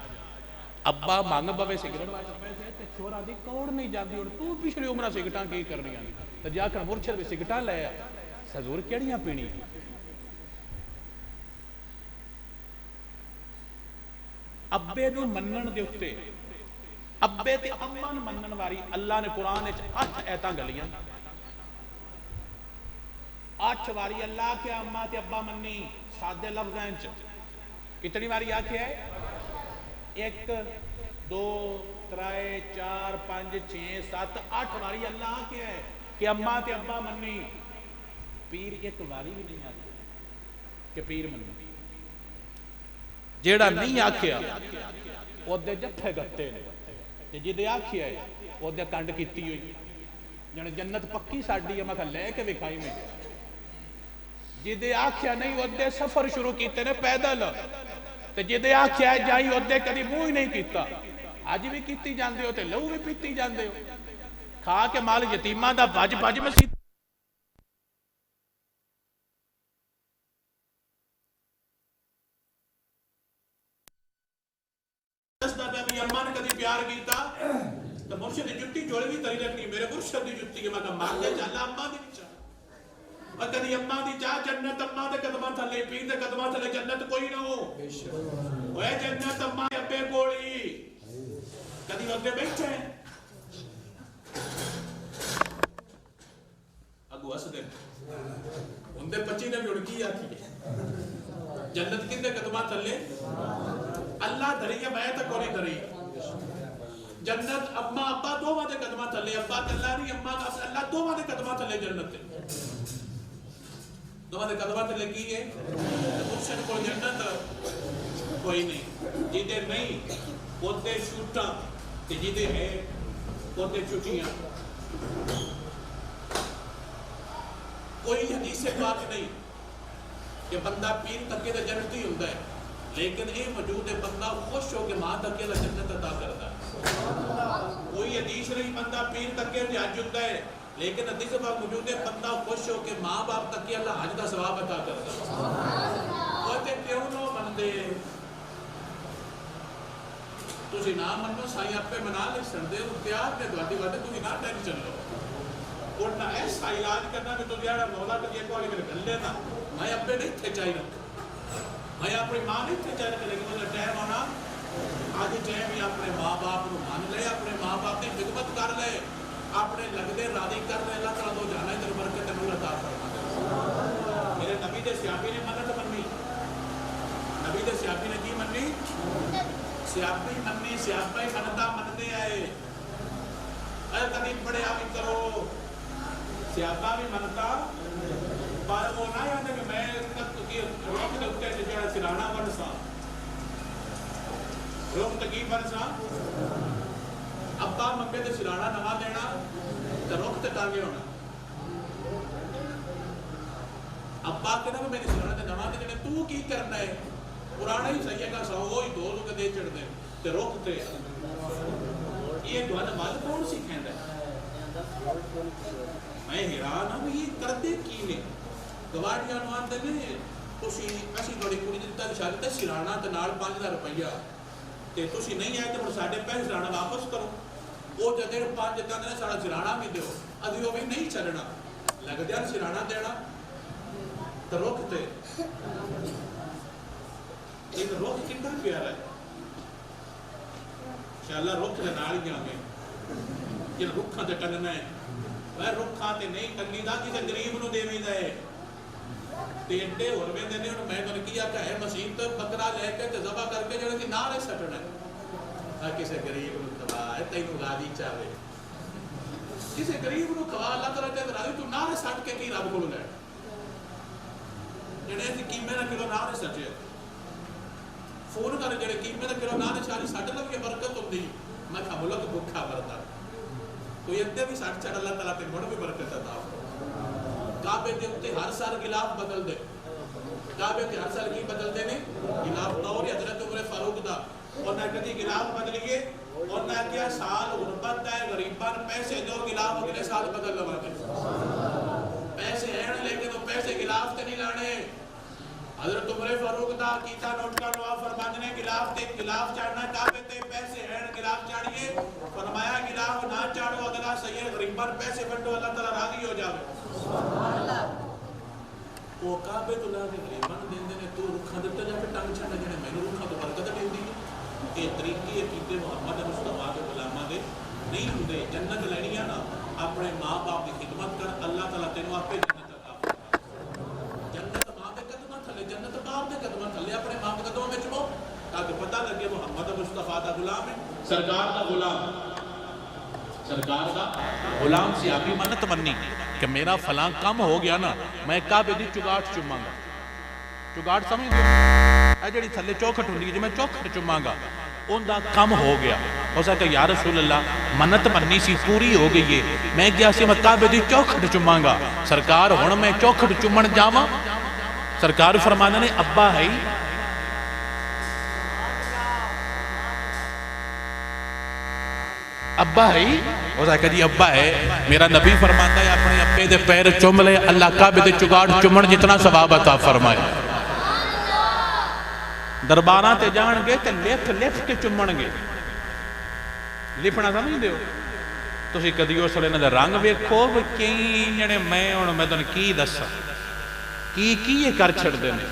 ابا مانگ بوے سگرٹ تے چھورا دی کوڑ نہیں جاندی اور تو پچھلی عمرہ سگرٹاں کی کرنی ہیں تے جا کر مرشد بھی سگرٹاں لے حضور کیڑیاں پینی ابے نو منن دے اوتے ابے تے اماں نو منن واری اللہ نے قرآن وچ 8 ایتاں گلیاں 8 واری اللہ کے اماں تے ابا منی سادے لفظاں وچ کتنی واری آکھیا ہے 1 2 3 4 5 6 7 8 واری اللہ آکھیا ہے کہ اماں تے ابا منی پیر ایک واری بھی نہیں آکھیا کہ پیر منی جیڑا نہیں آکھیا او دے جٹھے گتے نے جے دے آکھیا ہے او دے کنڈ کیتی ہوئی جنے جنت پکی ساڈی ہے میں کہ لے کے وکھائی میں جے دے آکھیا نہیں او دے سفر شروع کیتے نے پیدل تے جے دے آکھیا ہے جائی او دے کدی منہ ہی نہیں کیتا اج بھی کیتی جاندے ہو تے لہو بھی پیتی جاندے ہو کھا کے مال یتیماں دا بج بج مسیت دستا پہ بھی اماں نے کدی پیار کیتا تو مرشد دی جتی جوڑی بھی تری رکھنی میرے مرشد دی جتی کے میں کہا مار دے چاہلا اماں دی نہیں چاہ اور کدی اماں دی چاہ جنت اماں دے قدمہ تھلے پیر دے قدمہ تھلے جنت کوئی نہ ہو اوہ جنت اماں ابے کوڑی کدی وقت بیٹھے ہیں اگو اس دے ان دے پچی نے بھی اڑکی آتی ہے جنت کن دے قدمہ تھلے اللہ دھری ہے میں تک کوئی دھری جنت اماں ابا دو ماں دے قدمہ تھلے ابا اللہ نہیں اماں اللہ دو ماں دے قدمہ تھلے جنت دے دو ماں دے قدمہ تھلے کی ہے مرشد کو جنت کوئی نہیں جیدے نہیں پوتے شوٹا کہ جیدے ہے پوتے چھوٹیاں کوئی حدیث سے بات نہیں کہ بندہ پیر تکے دا جنتی ہوندہ ہے لیکن اے موجود ہے بندہ خوش ہو کہ ماں تکے دا جنت عطا کرتا ہے کوئی حدیث نہیں بندہ پیر تکے دا حج ہوندہ ہے لیکن حدیث بات موجود ہے بندہ خوش ہو کہ ماں باپ تکے اللہ حج دا ثواب عطا کرتا ہے کہتے کیوں نو بندے تُسی نہ منو سائی آپ پہ منا لے سن دے اختیار نے دوادی واٹے تُسی نہ ٹینشن لو اور نہ ایسا علاج کرنا کہ تو دیارہ مولا کا یہ کوئی میرے گھر لینا میں اپنے نہیں تھے چاہی رکھ میں اپنی ماں نہیں تھے چاہی رکھ لیکن مجھے ٹائم ہونا آج ٹائم ہی اپنے ماں باپ کو مان لے اپنے ماں باپ نے خدمت کر لے اپنے لگ دے راضی کر لے اللہ تعالیٰ دو جانا ہے تر برکت نور عطا فرما میرے نبی دے سیابی نے منت منی نبی دے سیابی نے کی منی سیابی منی سیابی منتا منتے آئے اے قدیم پڑے آمی کرو سیابہ بھی منتا پر وہ نہ یاد ہے کہ میں روک دکھتے سے جڑا سرانا برسا روک تکی برسا ابا مکے دے سرانا نما دینا تو روک تکاگے ہونا ابا کہنا کہ میں نے سرانا دے نما دینے تو کی کرنا ہے پرانا ہی صحیح ہے کہ سہوئی دو لوگ دے چڑھ دے تو روک تے یہ دعانا مال کون سی کھینڈ ہے میں حیران ہوں یہ کرتے کی نے گواڑیاں نوان دے نے اسی بڑی کوڑی دیتا شاگتا سرانا تے نال 5,000 روپیہ تے تسی نہیں آئے تے ساڑھے پیسے سرانا واپس کرو وہ جدے 5 جتا نے ساڑھا سرانا بھی دیو ادھی وہ بھی نہیں چلنا لگ دیا سرانا دینا تو روکتے ایک روک کتنا پیارا ہے انشاءاللہ روک لے نال گیا میں یہ رکھاں تے ٹننا ہے میں رکھاں تے نہیں ٹنگی دا کسے گریب نو دے ویندہ ہے تیندے اور ویندے نے انہوں میں نے کیا کہ ہے مسیح تو بکرا لے کے تے ذبح کر کے جڑے تھی نارے سٹنا ہے کسے گریب نو کھوا ہے تینو غادی چاہے کسے گریب نو کھوا اللہ تعالیٰ تے غادی تو نارے سٹ کے کی رب کو لے جڑے تھی قیمے نہ کلو نارے سٹے فون کر جڑے قیمے نہ کلو نارے چاہے سٹ لگ کے برکت ہوندی میں کھا بولا تو بکھا برتا تو یہ تے بھی سٹ چڑھ اللہ تعالیٰ تے بڑھ بھی برکت عطا کعبے دے اتے ہر سال غلاف بدل دے کعبے تے ہر سال کی بدل دے نے غلاف دور حضرت عمر فاروق دا اور نہ کدی غلاف بدلیے اور نہ کیا سال غربت ہے غریبان پیسے دو غلاف اگلے سال بدل لوا دے پیسے ہیں لیکن وہ پیسے غلاف تے نہیں لانے حضرت عمر فاروق دا کیتا نوٹ کا دعا فرمانے غلاف تے غلاف چاڑنا کعبے تے پیسے ہیں غلاف چاڑیے فرمایا غلاف نہ چاڑو اگلا سید غریبان پیسے بنڈو اللہ تعالیٰ راضی ہو جاوے وہ کعبے تو لا کے غریبان دیندے نے تو رکھا دیتا جا کے ٹنگ چھڑنا جنے میں نے رکھا تو برکت دیندی ہے یہ طریقے کیتے محمد مصطفیٰ کے غلامہ دے نہیں ہوندے جنت لینی ہے نا اپنے ماں باپ کی خدمت کر اللہ تعالیٰ تینوں آپ پہ جنت عطا جنت ماں دے قدمہ تھلے جنت باپ دے قدمہ تھلے اپنے ماں کے قدموں میں چمو تاکہ پتہ لگے محمد مصطفیٰ دا غلام ہے سرکار دا غلام سرکار دا غلام سی آبی منت منی کہ میرا فلاں کم ہو گیا نا میں کعبے دی چگاٹ چماں گا چگاٹ سمجھ دے اے جڑی تھلے چوکھٹ ہوندی جی میں چوکھٹ چماں گا ان دا کم ہو گیا ہو سکتا کہ یا رسول اللہ منت منی سی پوری ہو گئی ہے میں گیا سی میں کعبے دی چوکھٹ چماں گا سرکار ہون میں چوکھٹ چمن جاواں سرکار فرمانا نے ابا ہے ابا ہے ہو سکتا کہ جی ابا ہے میرا نبی فرماتا ہے اپنے ابے دے پیر چم لے اللہ کعبے دے چگاڑ چمن جتنا ثواب عطا فرمائے درباراں تے جان گے تے لکھ لکھ کے چمن گے. لکھنا سمجھ دیو تسی کدی اس ویلے انہاں دا رنگ ویکھو کئی جنے میں ہن میں تانوں کی دساں کی یہ کر چھڑدے نے.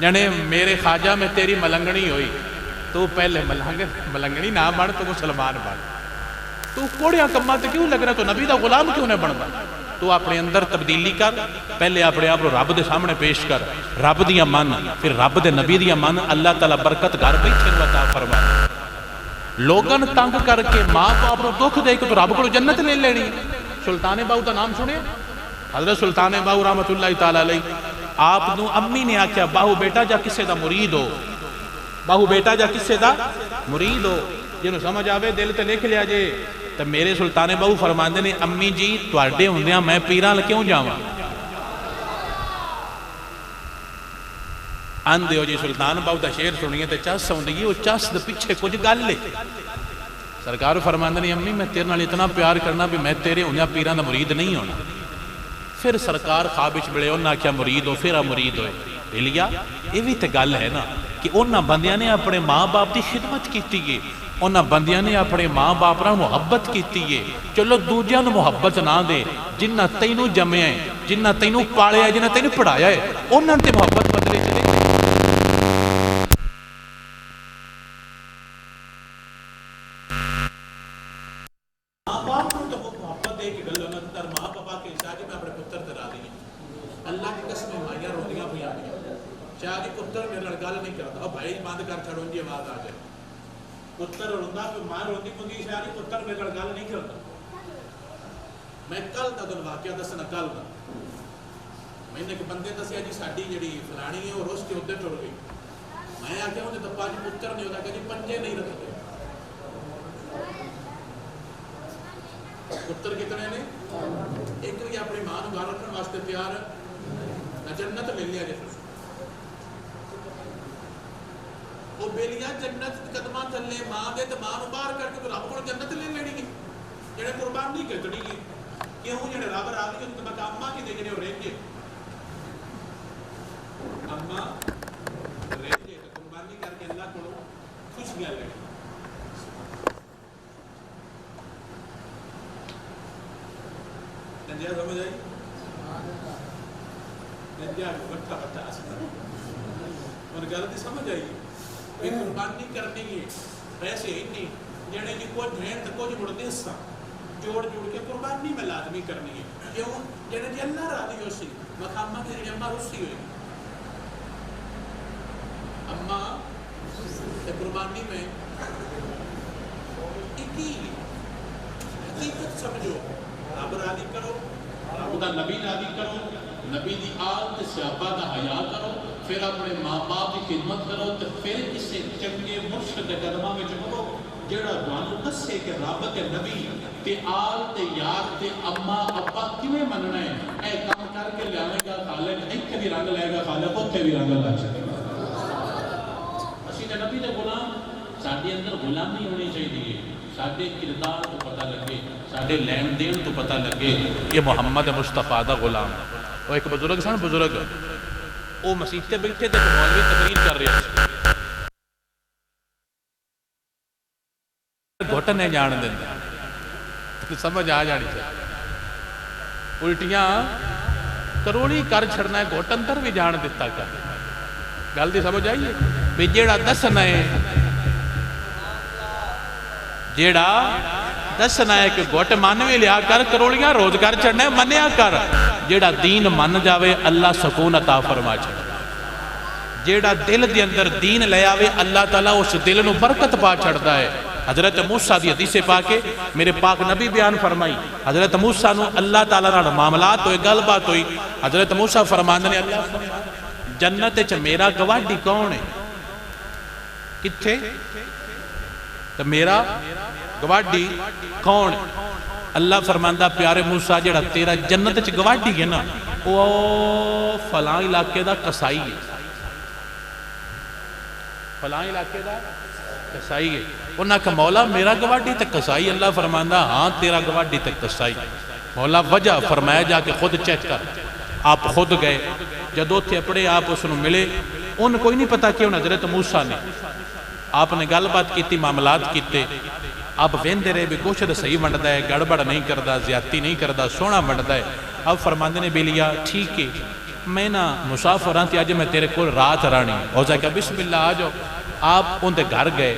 جنے میرے خواجہ میں تیری ملنگنی ہوئی تو پہلے ملنگنی نہ بن تو مسلمان بن. تو کوڑیاں کماں تے کیوں لگ رہا؟ تو نبی دا غلام کیوں نہیں بنتا؟ تو اپنے اندر تبدیلی کر. پہلے اپنے آپ کو رب دے سامنے پیش کر. رب دیاں من پھر رب دے نبی دیاں من اللہ تعالیٰ برکت گھر بیٹھے نوں عطا فرما. لوگن تنگ کر کے ماں باپ کو دکھ دے کے تو رب کو جنت لے لینی. سلطان باؤ دا نام سنے؟ حضرت سلطان باؤ رحمت اللہ تعالیٰ علیہ آپ نو امی نے آکھیا باہو بیٹا جا کسے دا مرید ہو. باہو بیٹا جا کسے دا مرید ہو. جنہوں سمجھ آوے دل تے لکھ لیا جے. تو میرے سلطان باہو فرماندے نے امی جی تواڈے ہوندیاں میں پیران کیوں جاواں؟ آندے ہو جی سلطان باہو دا شعر سنیے تے چس ہوندی ہے وہ چس دے پیچھے کچھ گل لے. سرکار فرماندے نے امی میں تیرے نال اتنا پیار کرنا بھی میں تیرے ہوندیاں پیران دا مرید نہیں ہونا. پھر سرکار خواب وچ ملے انہاں کیا مرید ہو پھر مرید ہوئے. لیا یہ بھی تے گل ہے نا کہ انہاں بندیاں نے اپنے ماں باپ دی خدمت کیتی ہے. انہاں بندیاں نے اپنے ماں باپ نال محبت کیتی ہے. چلو دوجیاں نوں محبت نہ دے. جنہ تینوں جمیا ہے جنہ تینوں پالیا ہے جنہ تینوں پڑھایا ہے انہاں تے محبت بدلے چلے. ماں باپ کو تو محبت دے کے گل انتر ماں پاپا کے حساب میں اپنے پتر تے راضی ہیں. اللہ کی قسم مائیاں روندیاں پیاں شاہ جی پتر میرے نال گل نہیں کرتا. او بھائی بند کر چھڑو جی آواز آ جائے. پتر روندا پہ ماں روندی پوندی شاہ جی پتر میرے نال گل نہیں کرتا. میں کل دا دن واقعہ دسنا کل دا میں نے ایک بندے دسیا جی ساڈی جڑی فلانی ہے وہ روز کے ادھر ٹر گئی. میں آ کے انہیں تو پانچ پتر نہیں ہوتا کہ جی پنجے نہیں رکھتے. پتر کتنے نے؟ ایک بھی اپنی ماں نوں گھر رکھن واسطے تیار نہ جنت لے لیا جائے. وہ بیلیاں جنت قدماں تھلے ماں دے تو ماں نوں باہر کر کے تو رب کو جنت لے لینی ہے. جڑے قربانی کتنی ہے کیوں جڑے رب راضی ہوں تو میں اماں کی دے جڑے ہو رہے اماں رہے تو قربانی کر کے اللہ کو خوشیاں لے. ننجیا سمجھ آئی؟ ننجیا بٹھا بٹھا اور غلطی سمجھ آئی کہ قربانی کرنی ہے پیسے ہی نہیں جڑے جی کچھ ہیں تو کچھ مڑتے سا جوڑ جوڑ کے قربانی میں لازمی کرنی ہے. کیوں جڑے جی اللہ راضی ہو سی مقامہ کی جڑی اماں رسی ہوئی اماں قربانی میں ایک ہی حقیقت سمجھو. رب راضی کرو رب دا نبی راضی کرو نبی دی آل تے صحابہ دا حیا کرو پھر اپنے ماں باپ کی خدمت کرو تے پھر کسے چنگے مرشد دے قدماں وچ مرو جڑا تانوں دسے کہ رب تے نبی تے آل تے یار تے اماں ابا کیویں مننا ہے. اے کام کر کے لیاویں گا خالق ایتھے بھی رنگ لے گا خالق اوتھے بھی رنگ لا سکے. اسی تے نبی دے غلام ساڈے اندر غلامی ہونی چاہیے. ساڈے کردار تو پتہ لگے ساڈے لین دین تو پتہ لگے یہ محمد مصطفیٰ دا غلام. وہ ایک بزرگ سن بزرگ وہ مسیح تے بیٹھے تے مولوی تقریر کر رہے گھٹنے جان دیندا سمجھ آ جانی چاہیے. الٹیاں کروڑی کر چھڑنا ہے گھٹ اندر بھی جان دیتا کر. گل دی سمجھ آئیے بھی جیڑا دسنا ہے جیڑا دسنا ہے کہ گھٹ من بھی لیا کر کروڑیاں روزگار چڑھنا ہے منیا کر. جیڑا دین من جاوے اللہ سکون عطا فرما چھڑے. جیڑا دل دے اندر دین لے آوے اللہ تعالیٰ اس دل نو برکت پا چھڑتا ہے. حضرت موسیٰ دی حدیث پاکے میرے پاک نبی بیان فرمائی. حضرت موسیٰ نو اللہ تعالیٰ نال معاملات ہوئے گل بات ہوئی. حضرت موسیٰ فرماندے نے اللہ جنت چ میرا گواہی کون ہے کتھے تو میرا گواہی کون ہے. اللہ فرماندہ پیارے موسیٰ جڑا تیرا جنت چ گواہی ہے نا وہ فلاں علاقے دا قصائی ہے. فلاں علاقے دا قصائی ہے. انہاں کہ مولا میرا گواہی تے قصائی. اللہ فرماندہ ہاں تیرا گواہی تے قصائی. مولا وجہ فرمایا جا کے خود چیک کر. آپ خود گئے جدو تھے اپنے آپ اس نے ملے ان کوئی نہیں پتا کہ ان حضرت موسیٰ نے آپ نے گل بات کیتی معاملات کیتے آپ ویندے رہے بھی گوشت صحیح ونڈدا ہے گڑبڑ نہیں کردا زیادتی نہیں کردا سونا ونڈدا ہے اب فرماندے نے بیلیا ٹھیک ہے میں نا مسافر ہاں تے اج میں تیرے کول رات رانی ہو جائے کہ بسم اللہ آ جاؤ آپ ان دے گھر گئے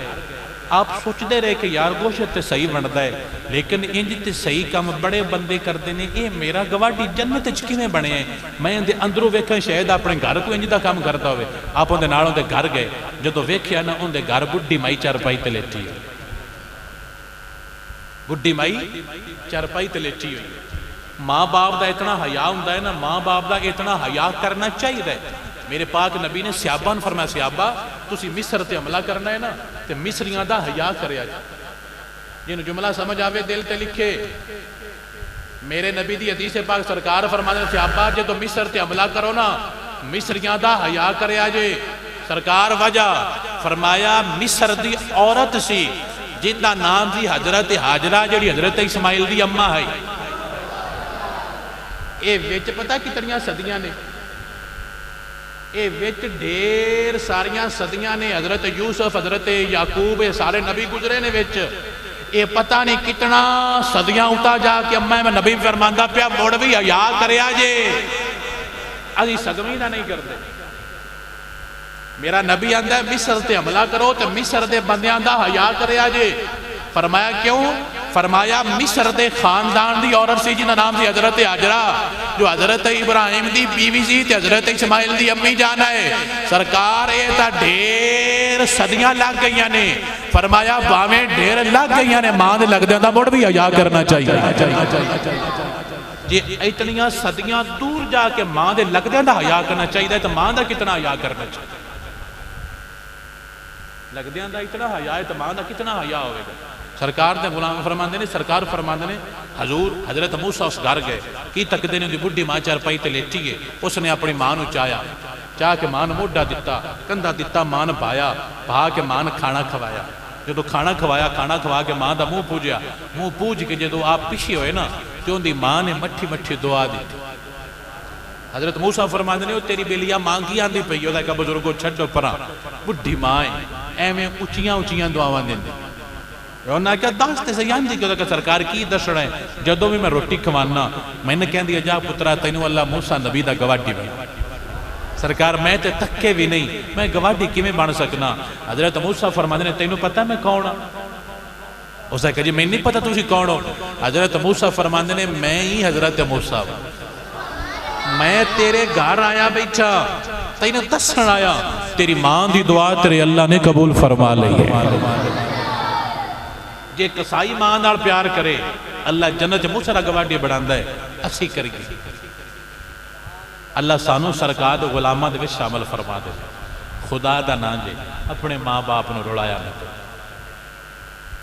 آپ سوچتے رہے کہ یار گوشت تے صحیح بنتا ہے لیکن انج تے صحیح کام بڑے بندے کرتے ہیں اے میرا گواڈی جنت وچ کیویں بنے ہیں میں اندے اندروں ویکھاں شاید اپنے گھر کو انج دا کام کرتا ہوئے آپ اندے نال اندے گھر گئے جدوں ویکھیا نا اندے گھر بڈھی مائی چارپائی تے لیٹی ہے بڈھی مائی چارپائی تے لیٹی ہوئی ماں باپ دا اتنا حیا ہوندا ہے نا ماں باپ دا اتنا حیا کرنا چاہیے میرے پاک نبی نے صحابہ نے فرمایا صحابہ تسی مصر تے حملہ کرنا ہے نا تے مصریاں دا حیا کریا جی جنہوں جملہ سمجھ آوے دل تے لکھے میرے نبی دی حدیث پاک سرکار فرمانے صحابہ جے تو مصر تے حملہ کرو نا مصریاں دا حیا کریا جے سرکار وجہ فرمایا مصر دی عورت سی جن دا نام سی حضرت حاجرہ جڑی حضرت اسماعیل دی اماں ہے اے وچ پتہ کتنیاں صدیاں نے اے وچ ڈھیر ساریاں صدیاں نے حضرت یوسف حضرت یعقوب سارے نبی گزرے نے وچ اے پتہ نہیں کتنا صدیاں اٹھا جا کہ اماں میں نبی فرماندہ پیا موڑ بھی حیا کریا جے ازی سگمینہ نہیں کرتے میرا نبی آندہ ہے مصر تے حملہ کرو تے مصر دے بندیاں دا حیا کریا جے فرمایا کیوں فرمایا مصر دے خاندان دی عورت سی جنہ نام سی حضرت حاجرہ جو حضرت ابراہیم دی بیوی سی تے حضرت اسماعیل دی امی جانا ہے سرکار اے تا ڈھیر صدیاں لگ گئیاں نے فرمایا باویں ڈھیر لگ گئیاں نے ماں دے لگ دے دا مڑ بھی حیا کرنا چاہیے جی اتنیاں صدیاں دور جا کے ماں دے لگ دے دا حیا کرنا چاہیے تو ماں دا کتنا حیا کرنا چاہیے لگ دے دا اتنا حیا ہے تو ماں دا کتنا حیا ہوئے گا سرکار دے غلام فرماندے نے سرکار فرماندے نے حضور حضرت موسیٰ اس گھر گئے کی تکدے نے دی بڈھی ماں چارپائی تے لیٹی ہے اس نے اپنی ماں نو چایا چاہ کے ماں موڈا دیتا کندھا دیتا ماں پایا پا کے ماں کھانا کھوایا جدو کھانا کھوایا کھانا کھوا کے ماں دا منہ پوجیا منہ پوج کے جدو آپ پیچھے ہوئے نا تو ان دی ماں نے مٹھی مٹھی دعا دیتی حضرت موسیٰ فرماندے نے تیری بیلیا ماں کی آندھی پئی ہوتا ہے کہ بزرگو چھڑو پرا بڈھی ماں ایویں اونچیاں اونچیاں دعاواں دیندی انہاں کہا داستے سے یہاں دی کہ سرکار کی دس رہے ہیں جدو بھی میں روٹی کھوانا میں نے کہہ دیا جا پترا تینو اللہ موسیٰ نبی دا گواڈی بنا سرکار میں تے تکے بھی نہیں میں گواڈی کی میں بن سکنا حضرت موسیٰ فرماندے نے تینو پتہ میں کون ہوں اس نے کہا جی میں نہیں پتہ تجھے کون ہو حضرت موسیٰ فرماندے نے میں ہی حضرت موسیٰ میں تیرے گھر آیا بیٹھا تینو دسن آیا تیری ماں دی دعا تیرے اللہ نے قبول فرما لئی ہے جے کسائی ماں نال پیار کرے اللہ جنت موسیٰ دا گواڈی بڑھاندا ہے اسی کری گی اللہ سانو سرکار دے غلاماں دے وچ شامل فرما دے خدا دا نا جے اپنے ماں باپ نو رلایا نہ کرو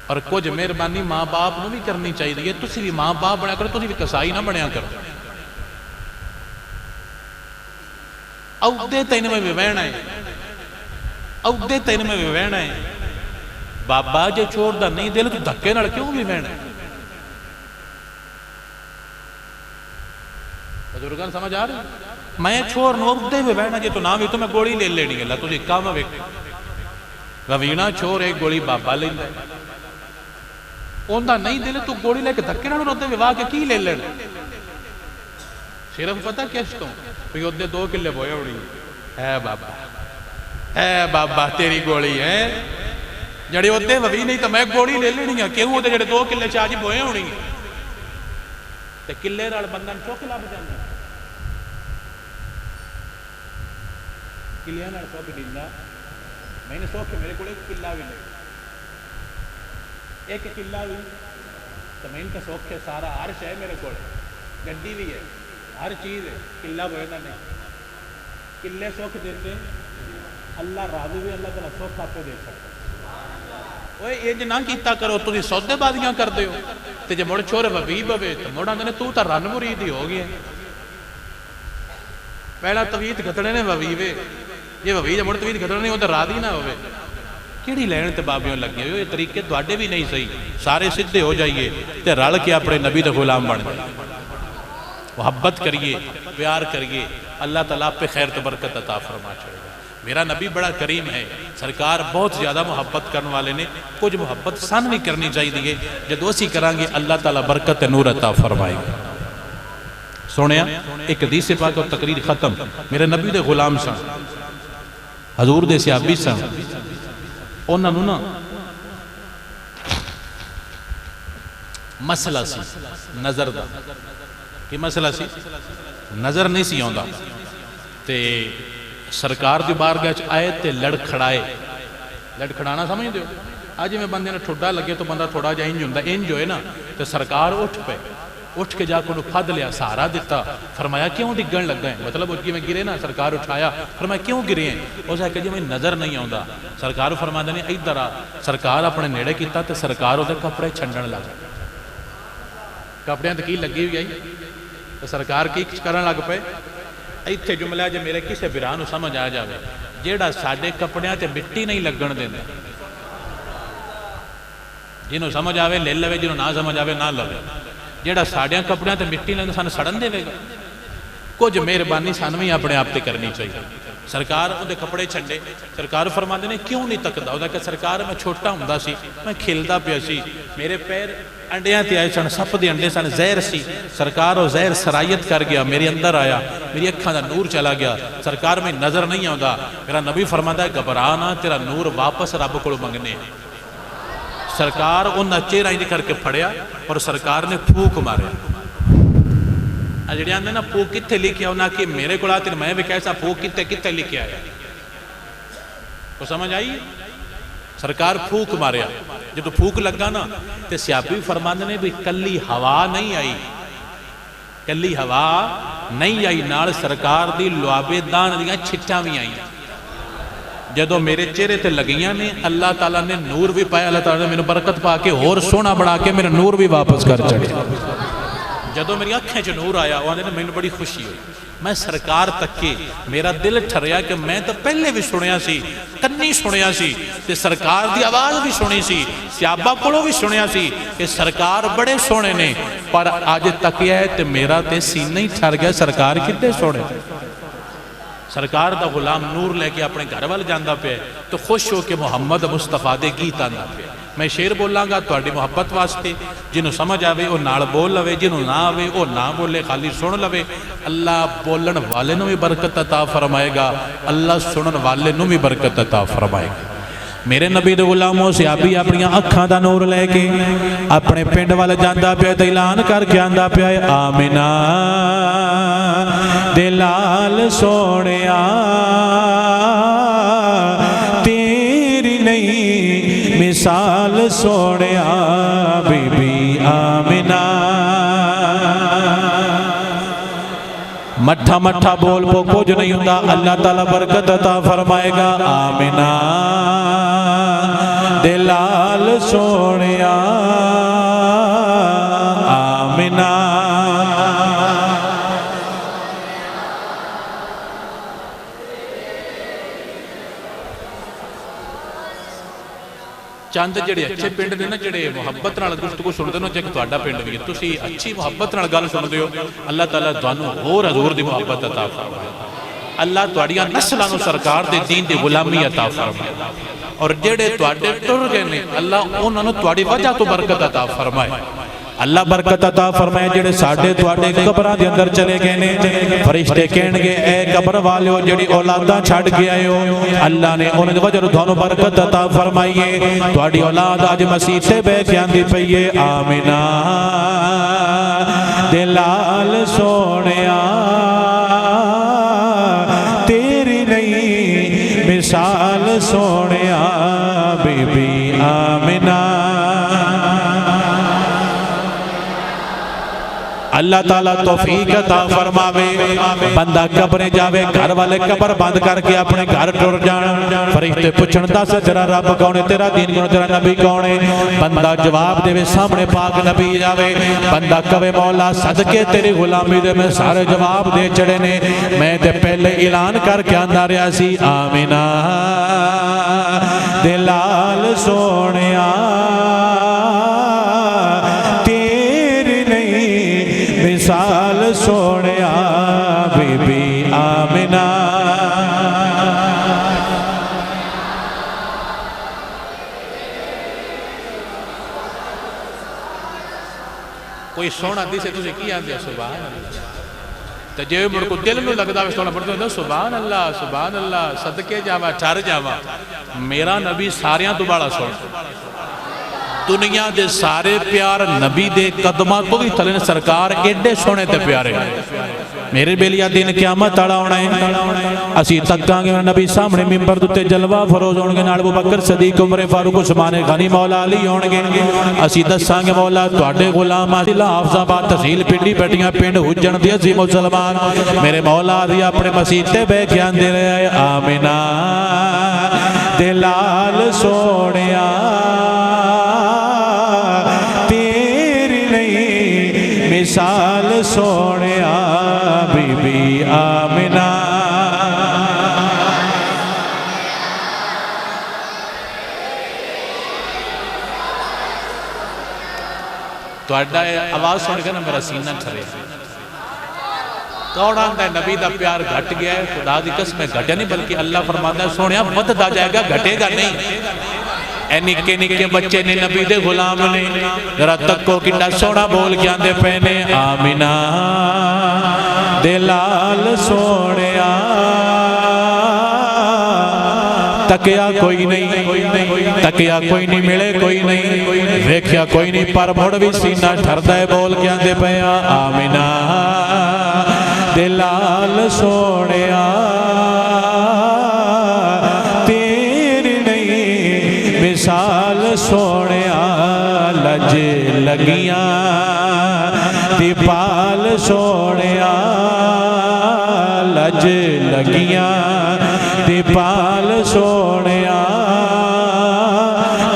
اور کچھ مہربانی ماں باپ نو بھی کرنی چاہیے تسی بھی ماں باپ بنیا کرو تسی بھی کسائی نہ بنیا کرو عہدے تین میں بھی وہنا ہے عہدے تین میں بھی وہنا ہے بابا جے چھوڑ دا نہیں دل تو دھکے نڑ کیوں بھی وہنا ہے بزرگان سمجھ آ رہی میں چھوڑ نو عہدے بھی وہنا جے تو نام بھی تو میں گوڑی لے لینی اللہ تجھے کام ویک روینہ چھوڑ ایک گوڑی بابا لے لے اندہ نہیں دل تو گوڑی لے کے دھکے نڑ ہوتے بھی واہ کے کی لے لینا صرف پتہ کیسٹوں تو یہ ادھے 2 کلے بوئے اڑی اے بابا تیری گوڑی ہے جڑے ادھے وہی نہیں تو میں گوڑی لے لینی ہے کیوں ادھے جڑے 2 کلے چاہجی بوئے اڑی تے کلے رال بندن چوکلا بجانا کلیاں نال سوکھ دینا میں نے سوکھ میرے کو ایک کلہ بھی نہیں ایک کلہ بھی تو میں ان کا سوکھ ہے سارا عرش ہے میرے کو گڈی بھی ہے ہر چیز ہے کلہ بوئیدہ نہیں کلے سوکھ دیتے اللہ راضی بھی اللہ تعالیٰ سوکھ آپ پہ دے سکتا اوہ یہ جو نہ کیتا کرو تو سودے بازیاں کر دے ہو تے جو مڑ چھوڑے وبیب ہوئے تو مڑ آندھنے تو تا رن مرید ہی ہو گیا پہلا توید گھتڑے نے وبیبے یہ وبیب جو مڑ توید گھتڑے نہیں ہوتا راضی نہ ہوئے کیڑی لین تے بابیوں لگ گئے یہ طریقے دوڑے بھی نہیں صحیح سارے سدھے ہو جائیے تے رل کے اپنے نبی دے غلام بن جائے محبت کریے پیار کریے اللہ تعالیٰ پہ خیر تو برکت عطا فرما چھوڑے گا میرا نبی بڑا کریم ہے، سرکار بہت زیادہ محبت کرنے والے نے، کچھ محبت سان بھی کرنی چاہیے، جدو اسی کریں گے اللہ تعالیٰ برکت نور عطا فرمائے گا۔ سنیا ایک حدیث پاک اور تقریر ختم، میرے نبی دے غلام سن، حضور دے صحابی سن، انہوں نے نا مسئلہ سی نظر دا، کہ مسئلہ سی نظر نہیں سی آندا، تے سرکار دی بارگاہ چ آئے تے لڑکھڑائے، لڑکھڑانا سمجھ دیو، آج میں بندے نے ٹھوڑا لگے تو بندہ تھوڑا جا انج ہوندا، انج ہوئے نا تے سرکار اٹھ پے، اٹھ کے جا کے انہوں پھد لیا، سہارا دیتا، فرمایا کیوں ڈگن لگ گئے، مطلب اس کی میں گرے نا، سرکار اٹھایا، فرمایا کیوں گرے ہیں، اس نے کہا جی میں نظر نہیں آندا، سرکار فرمایا نہیں ادھر آ، سرکار اپنے نیڑے کیتا تے سرکار وہ کپڑے چھنڈن لگ گئے، کپڑے تے کی لگی ہوئی آئی، تو سرکار کی کرن لگ پے، ایتھے جملہ جے میرے کسے بیران سمجھ آ جاوے، جیڑا ساڈے کپڑیاں تے مٹی نہیں لگن دیندا، جنہوں سمجھ آوے لے لوے، جنہوں نہ سمجھ آوے نہ لوے، جیڑا ساڑیاں کپڑیاں تے مٹی لگن سان سڑن دے گا، کچھ مہربانی سانویں اپنے آپ تے کرنی چاہیے۔ سرکار ان دے کپڑے چھنڈے، سرکار فرماندے نے کیوں نہیں تکدا، وہ کہ سرکار میں چھوٹا ہوندا سی، میں کھیلدا پیا سی، میرے پیر انڈیاں تے آئے سن، سپ دے انڈے سن، زہر سی، سرکار وہ زہر سرایت کر گیا، میرے اندر آیا، میری اکھاں دا نور چلا گیا، سرکار میں نظر نہیں آندا، میرا نبی فرماتا ہے گھبرانا تیرا نور واپس رب کو منگنے، سرکار انہاں چہرہ ہی کر کے پھڑیا اور سرکار نے پھوک مارے، جڑے آندے نا پھوک کتے لکھیا انہاں کہ میرے کو آتے میں بھی کیسا پھوک کتے لکھیا ہے، تو سمجھ آئی؟ سرکار پھوک ماریا، جب پھوک لگا نا تے صحابی فرماندے نے بھی کلی ہوا نہیں آئی، کلی ہوا نہیں آئی، نال سرکار دی لعابے دان دیاں چھٹاں بھی آئیں، جدو میرے چہرے تے لگیاں نے اللہ تعالیٰ نے نور بھی پایا، اللہ تعالیٰ نے میرے برکت پا کے اور سونا بڑھا کے میرے نور بھی واپس کر چڑھے، جدو میری آنکھیں جو نور آیا وہ نے میں بڑی خوشی ہوئی، میں سرکار تک کے میرا دل ٹھریا کہ میں تو پہلے بھی سنیا سی، کنی سنیا سی، تے سرکار دی آواز بھی سنی سی، صحابہ کولوں بھی سنیا سی کہ سرکار بڑے سونے نے، پر آج تک یہ ہے تے میرا تے سینہ ہی ٹھر گیا، سرکار کتنے سونے، سرکار دا غلام نور لے کے اپنے گھر وال جاندہ پہ تو خوش ہو کہ محمد مصطفیٰ دے گیت آندہ پہ، میں شیر بولاں گا تواڈی محبت واسطے، جنہوں سمجھ آوے وہ نال بول لوے، جنہوں نہ آوے وہ نہ بولے خالی سن لوے، اللہ بولن والے نو بھی برکت عطا فرمائے گا، اللہ سنن والے نو بھی برکت عطا فرمائے گا۔ میرے نبی دے غلاموں سے آبی اپنی اکھاں دا نور لے کے اپنے پنڈ والا جاندہ پیا تے اعلان کر کے آندہ پیا آمینہ دے لال سونیا تیری نہیں مثال سونیا بی بی آمینہ، مٹھا مٹھا بول پو کچھ نہیں ہوندہ، اللہ تعالیٰ برکت عطا فرمائے گا، آمینہ دے لال سونیا آمینہ۔ چند جڑے اچھے پنڈ نے نا جڑے محبت نال گفتگو سنتے ہیں جیک تہاڈا پنڈ بھی ہے، تسی اچھی محبت نال گل سنتے ہو، اللہ تعالیٰ تانوں اور حضور دی محبت عطا فرمائے، اللہ تہاڈیاں نسلاں نوں سرکار دے دین دی غلامی عطا فرمائے، اور جڑے تہاڈے ٹر گئے نے اللہ انہاں نوں تہاڈی وجہ تو برکت عطا فرمائے، اللہ برکت عطا فرمائے۔ جڑے ساڈے تواڈے قبراں دے اندر چلے گئے نے فرشتے کہن گے اے قبر والو جڑی اولاداں چھڈ کے آئے ہو، اللہ نے انہاں دی وجہ تو تانوں برکت عطا فرمائیے، تواڈی اولاد اج مسیح تے بیٹھ کے آندی پئی ہے آمینہ دے لال سونیا تیری نہیں مثال سونیا بی بی آمینہ۔ اللہ تعالیٰ توفیق عطا فرماوے، بندہ قبریں جاوے گھر والے قبر بند کر کے اپنے گھر ٹر جان، فرشتے پوچھن دس تیرا رب کون ہے، تیرا دین کون ہے، تیرا نبی کون ہے، بندہ جواب دے سامنے پاک نبی جاوے، بندہ کہے مولا صدقے تیری غلامی دے میں سارے جواب دے چڑے نے، میں تے پہلے اعلان کر کے آندہ رہا سی آمینہ دے لال سونیا مثال سونیا بی بی آمینہ۔ کوئی سونا دیسے تجھے کی آن دیا سبحان اللہ تو جیوے مڑ کو دل میں لگتا ہے سونا پڑھتے ہیں سبحان اللہ صدقے جاوا چار جاوا میرا نبی ساریاں تو بڑا سونا دنیا دے سارے پیار نبی دے قدمہ تو بھی تھلے سرکار ایڈے سونے تے پیارے میرے بیلیا دن قیامت آڑا ہونا ہے اسی تکاں گے نبی سامنے ممبر دوتے جلوہ فروز ہونگے نال ابو بکر صدیق عمر فاروق عثمان غنی مولا علی ہونگے اسی دساں گے مولا تواڈے غلام ضلع حافظ آباد تحصیل پنڈی پٹیاں پنڈ حجن دی عظیم مسلمان میرے مولا دی اپنے مسیح تے بے کیان دے رہے آمینہ دلال سوڑیا مثال سوڑیا بی بی آمنہ تو اڈا آواز سن کے نا میرا سینہ ٹھرے کون آندا ہے نبی دا پیار گھٹ گیا ہے خدا دی قسم ہے گھٹیا نہیں بلکہ اللہ فرماتا ہے سونیا بددا جائے گا گھٹے گا نہیں اے نکے نکے بچے نے نبی دے غلام نے ذرا تکو کٹا سونا بول کے آندے پہنے آمینہ دلال سوڑیا تکیا کوئی نہیں تکیا کوئی نہیں ملے کوئی نہیں ویکھیا کوئی نہیں پر مڑ بھی سینہ ٹھردہ ہے بول کے آندے پہیا آمینہ دلال سوڑیا مثال سوڑیا لج لگیاں دی پال سوڑیا لج لگیاں دی پال سوڑیا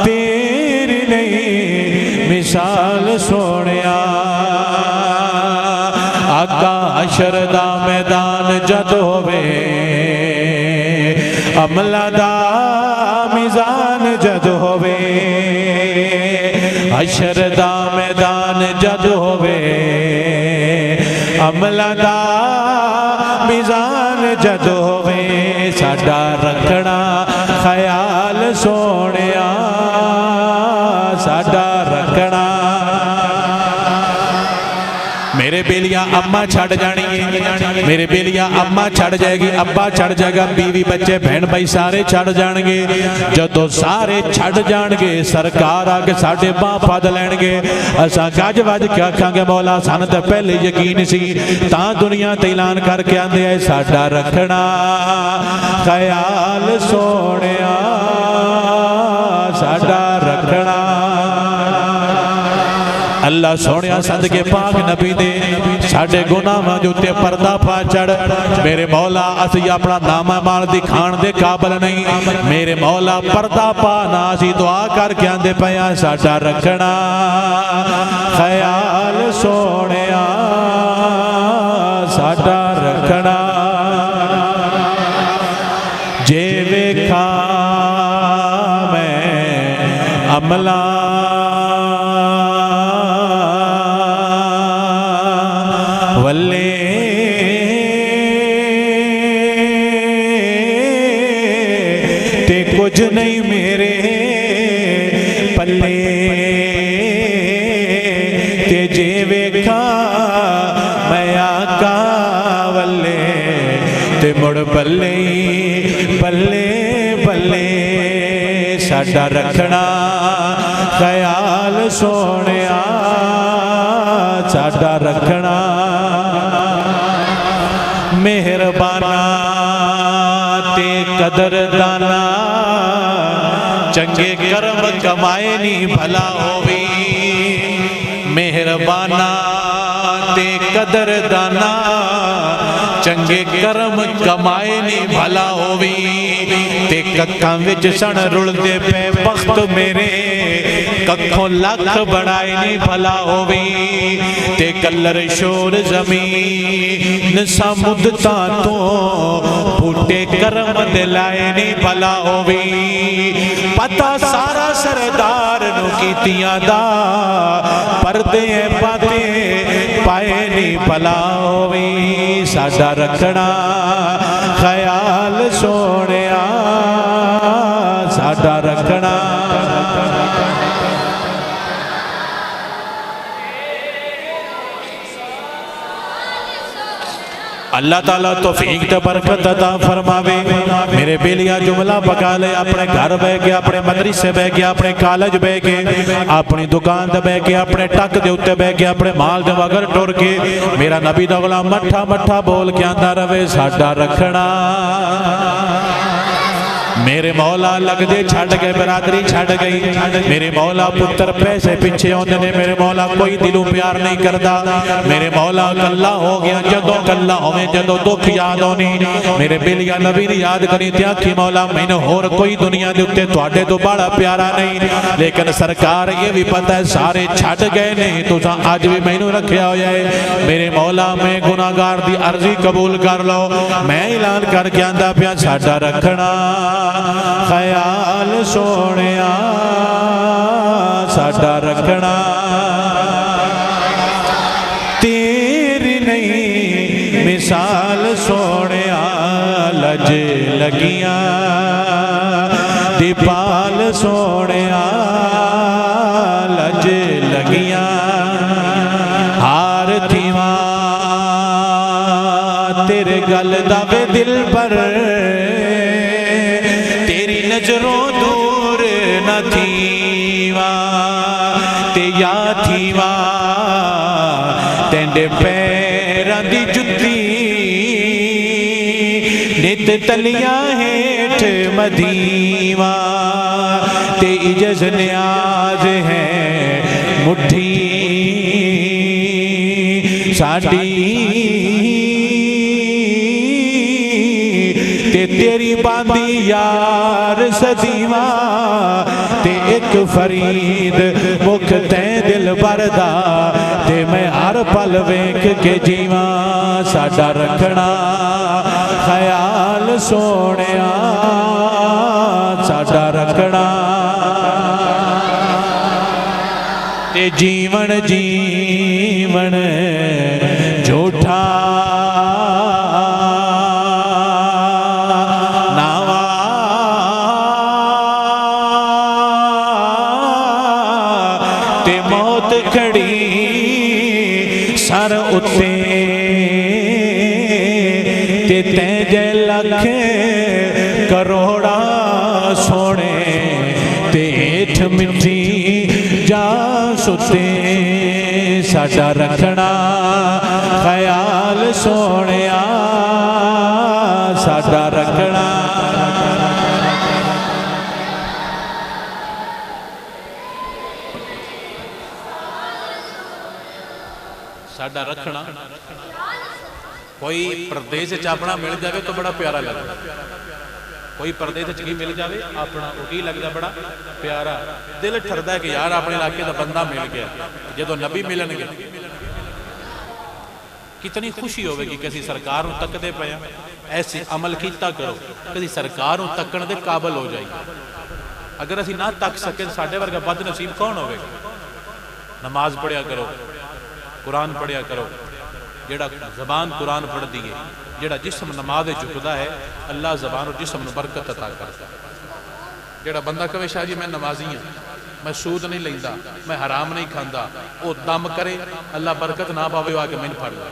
تیری نہیں مثال سوڑیا آقا حشر دا میدان جد ہوئے عملہ دا میزان جد ہوئے حشر دا میدان جد ہوئے عملہ دا میزان جد ہوئے ساڈا رکھنا خیال سوڑیا ساڈا رکھنا میرے بیلیا اماں چھڑ جانی ہے میرے بیلیا اماں چھڑ جائے گی ابا چھڑ جائے گا بیوی بچے بہن بھائی سارے چھڑ جان گے جدو سارے چھڑ جان گے سرکار آگے ساڑھے باں پاد لین گے اسا گاج واج کیا کھاں گے مولا سان تے پہلے یقین سی تاں دنیا تے اعلان کر کے آندے ہے ساڈا رکھنا خیال سوڑیا ساڈا رکھنا اللہ سونیا صدقے پاک نبی دے ساڑھے گناہ جو تے پردہ پا چڑھ میرے مولا اسی اپنا نامہ مال دکھان دے قابل نہیں میرے مولا پردہ پا ناسی دعا کر کے آندے پیا ساڑھا رکھنا خیال سونیا ساڑھا رکھنا جے ویکھا میں عملہ کچھ نہیں میرے پلے تے جے ویکھا میں آقا والے تے مڑ پلے پلے پلے ساڈا رکھنا خیال سونیا ساڈا رکھنا مہربانہ تے قدر دانا چنگے کرم کمائے نہیں بھلا ہوئی مہربانہ تے قدر دانا چنگے کرم کمائے نہیں بھلا ہوئی تے ککھاں وچ سن رل دے پے بخت میرے ککھوں لکھ بڑھائے نہیں بھلا ہوئی تے کلر شور زمین سمدتاں تو بھوٹے کرم دلائے نہیں بھلا ہوئی پتہ سارا سردار نو کیتیاں دا پردے پاتے پائے نہیں بھلا ہوئی ساڈا رکھنا خیال سونیا ساڈا رکھنا اللہ تعالیٰ توفیق تے برکت عطا فرماوے میرے بیلیا جملہ پکا لے اپنے گھر بے کے اپنے مدرسے بے کے اپنے کالج بے کے اپنی دکان دے بے کے اپنے ٹک دے اتے بے کے اپنے مال دے وگر ٹور کے میرا نبی دا غلام مٹھا مٹھا بول کے آندہ روے ساڈا رکھنا میرے مولا لگ دے چھڑ گئے برادری چھڑ گئی میرے مولا پتر پیسے پیچھے ہوندے نے میرے مولا کوئی دلوں پیار نہیں کردا میرے مولا کلا ہو گیا جدو کلا ہوئے جدو دکھ یاد ہونی میرے بلیا نبی نے یاد کری تے آکھی مولا میں نے اور کوئی دنیا دے اتے تواڈے تو بڑا پیارا نہیں لیکن سرکار یہ بھی پتہ ہے سارے چھڑ گئے نہیں تو آج بھی میں نے رکھیا ہو جائے میرے مولا میں گناہگار دی عرضی قبول کر لو میں اعلان کر کے آندہ پیا ساڈا رکھنا خیال سونیا ساڈا رکھنا تیری نہیں مثال سونیا لج لگیاں دیپال سونیا لج لگیاں ہار تھیواں تیرے گل دا بے دل پر نظروں دور نہ تھیواں تے یا تھیواں تینڈے پیران دی جتی نت تلیاں ہیٹھ مدیواں تے اجز نیاز ہے مٹھی ساڑی تیری باندی یار صدیواں تے ایک فرید مکھ تین دل بردا تے میں ہر پل ویکھ کے جیواں ساڈا رکھنا خیال سونیا ساڈا رکھنا تے جیون جیون جھوٹا سر اتے تے تینجے لکھ کروڑا سونے تے ایٹھ مٹھی جا ستے ساڈا رکھنا خیال سونیا ساڈا رکھنا ساڈا رکھنا کوئی پردیس اپنا مل جاوے تو بڑا پیارا لگتا کوئی پردیس چکی مل جاوے اپنا وہی لگتا بڑا پیارا دل ٹھردا ہے کہ یار اپنے علاقے دا بندہ مل گیا جدو نبی ملن گے کتنی خوشی ہوئے گی کسی سرکار نو تک دے پیا ایسے عمل کیتا کرو کسی سرکار نو تکن دے قابل ہو جائے اگر اسی نہ تک سکے ساڈے ورگا بد نصیب کون ہوئے گا نماز پڑھیا کرو قرآن پڑھیا کرو جیڑا زبان قرآن پڑھ دیئے جیڑا جسم نماز جھکدا ہے اللہ زبان اور جسم نو برکت عطا کرتا جیڑا بندہ کہے شاہ جی میں نمازی ہوں میں سود نہیں لیندا میں حرام نہیں کھاندا وہ دم کرے اللہ برکت نہ پاوے آ کے میں پڑھ لے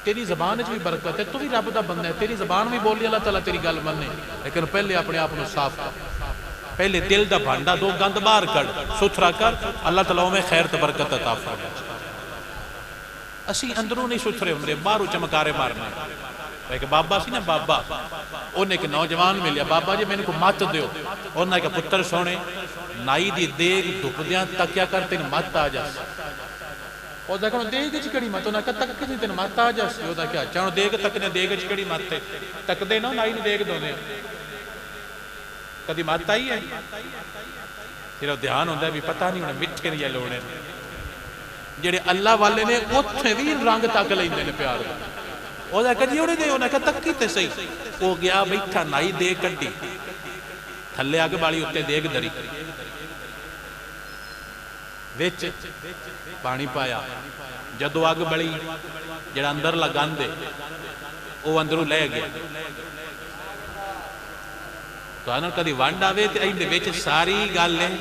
تیری زبان بھی برکت ہے تو بھی رب دا بندہ ہے تیری زبان بھی بولی اللہ تعالیٰ تیری گل مننے لیکن پہلے اپنے آپ کو صاف کر پہلے دل دا بھانڈا دو گند باہر کر ستھرا کر اللہ تعالیٰ میں خیر تے برکت عطا فرمائے اسی اندروں نہیں ستھرے ہوں باہروں چمکارے مارنے ایک بابا سی نا بابا انہیں ایک نوجوان ملیا بابا جی میں نے کو مات دیو انہیں ایک پتر سونے نائی دی دیگ دھپ دیاں تکیا کر تین مات آ جاس اور دیکھو دیگ چکڑی مات انہیں کہا تک کسی تین مات آ جاس یہ دا کیا چاہو دیگ تکنے دیگ چکڑی مات تک دے نا نائی دیگ دو دے کدی مات آئی ہے پھر دھیان ہوندہ ہے بھی پتہ نہیں انہیں مٹھے نہیں لوڑے جڑے اللہ والے نے اتھے بھی رنگ تک لیندے نے پیار دا وہ کہا جی اوڑے دے انہیں کہا تک کیتے صحیح وہ گیا بیٹھا نائی دے کٹی تھلے آگے بالی اتے دیگ دری ویچ پانی پایا جدو آگے بڑی جڑا اندر لگان دے وہ اندروں لے گیا تو انہوں کدی وانڈ آوے تے این دے ویچ ساری گال لیں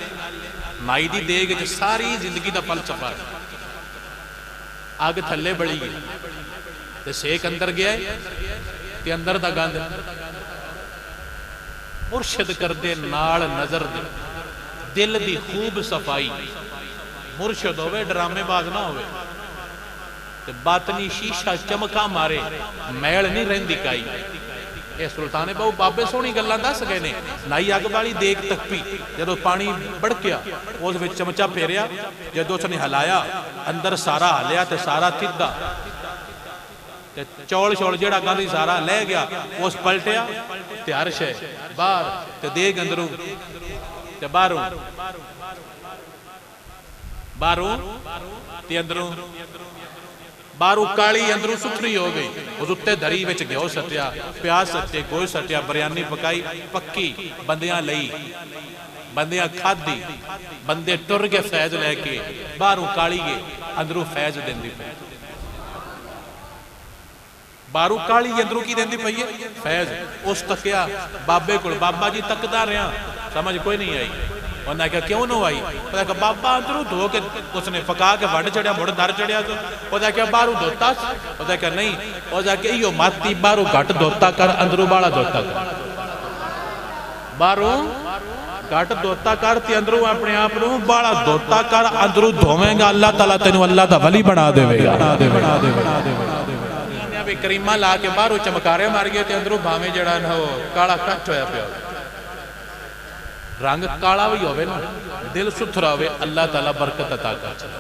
نائی دی دیگ جو ساری زندگی دا پل چپا ہے آگے تھلے بڑی گئی تے سیک اندر گیا ہے تے اندر دا گند مرشد کر دے نال نظر دے دل دی خوب صفائی مرشد ہوئے ڈرامے باز نہ ہوئے تے باطنی شیشہ چمکا مارے میل نہیں رہندی کائی اے سلطان بہو بابے سونی گلاں دس گئے نے نائی اگ والی دیگ تک پی جدو پانی بڑکیا اس وچ چمچا پھیریا جدو اس نے ہلایا اندر سارا ہلیا تے سارا تھدا تے چول شول جیڑا گاندھی سارا لے گیا اس پلٹیا تے عرش ہے باہر تے دیگ اندروں تے باہروں تے اندروں باہروں کالی اندروں ستھری ہو گئی اس اتے دھری وچ گھیو سٹیا پیاز سٹے گوشت سٹیا بریانی پکائی پکی بندیاں لئی بندیاں کھادی بندے ٹر کے فیض لے کے باہروں کالی گئے اندروں فیض دیندی پئی باہروں کالی اندروں کی دیندی پئی ہے فیض اس تکیا بابے کو بابا جی تکدا رہا سمجھ کوئی نہیں آئی انہوں نے کہا کیوں نہ آئی انہوں نے کہا بابا اندروں دھو کے اس نے پکا کے وڈ چڑھیا مڑ در چڑھیا تو انہوں نے کہا باہروں دھوتا انہوں نے کہا نہیں انہوں نے کہا ایو ماتی باہروں گھٹ دھوتا کر اندروں بالا دھوتا کر باہروں گھٹ دھوتا کر تے اندروں اپنے آپ نوں بالا دھوتا کر اندروں دھوویں گا اللہ تعالیٰ تینوں اللہ دا ولی بنا دے گا کریمہ لا کے باہروں چمکارے مار گئے تے اندروں بھاویں جڑا نہ ہو کالا کٹ ہویا پیا رنگ کالا بھی ہوئے نا دل ستھرا ہوئے اللہ تعالیٰ برکت عطا کر چلا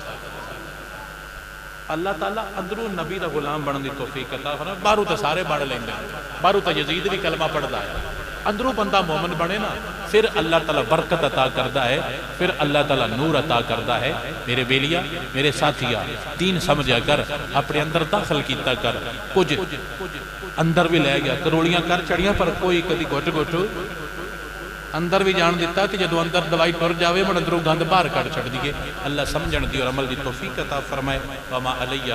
اللہ تعالیٰ اندروں نبی دا غلام بڑھن دی توفیق عطا فرمائے باہروں تے سارے بڑھ لیں گے باہروں تے یزید بھی کلمہ پڑھدا ہے اندروں بندہ مومن بنے نا پھر اللہ تعالیٰ برکت عطا کردا ہے پھر اللہ تعالیٰ نور عطا کردا ہے میرے بیلیا میرے ساتھیا دین سمجھا کر اپنے اندر داخل کیتا کر کچھ اندر بھی لے گیا کروڑیاں کر چڑیاں پر کوئی کدی گھٹ گھٹ اندر بھی جان دیتا کہ جدو اندر دوائی ٹر جاوے من اندروں گند باہر کٹ چھڑ دیئے اللہ سمجھن دی اور عمل دی توفیق عطا فرمائے وما علیہ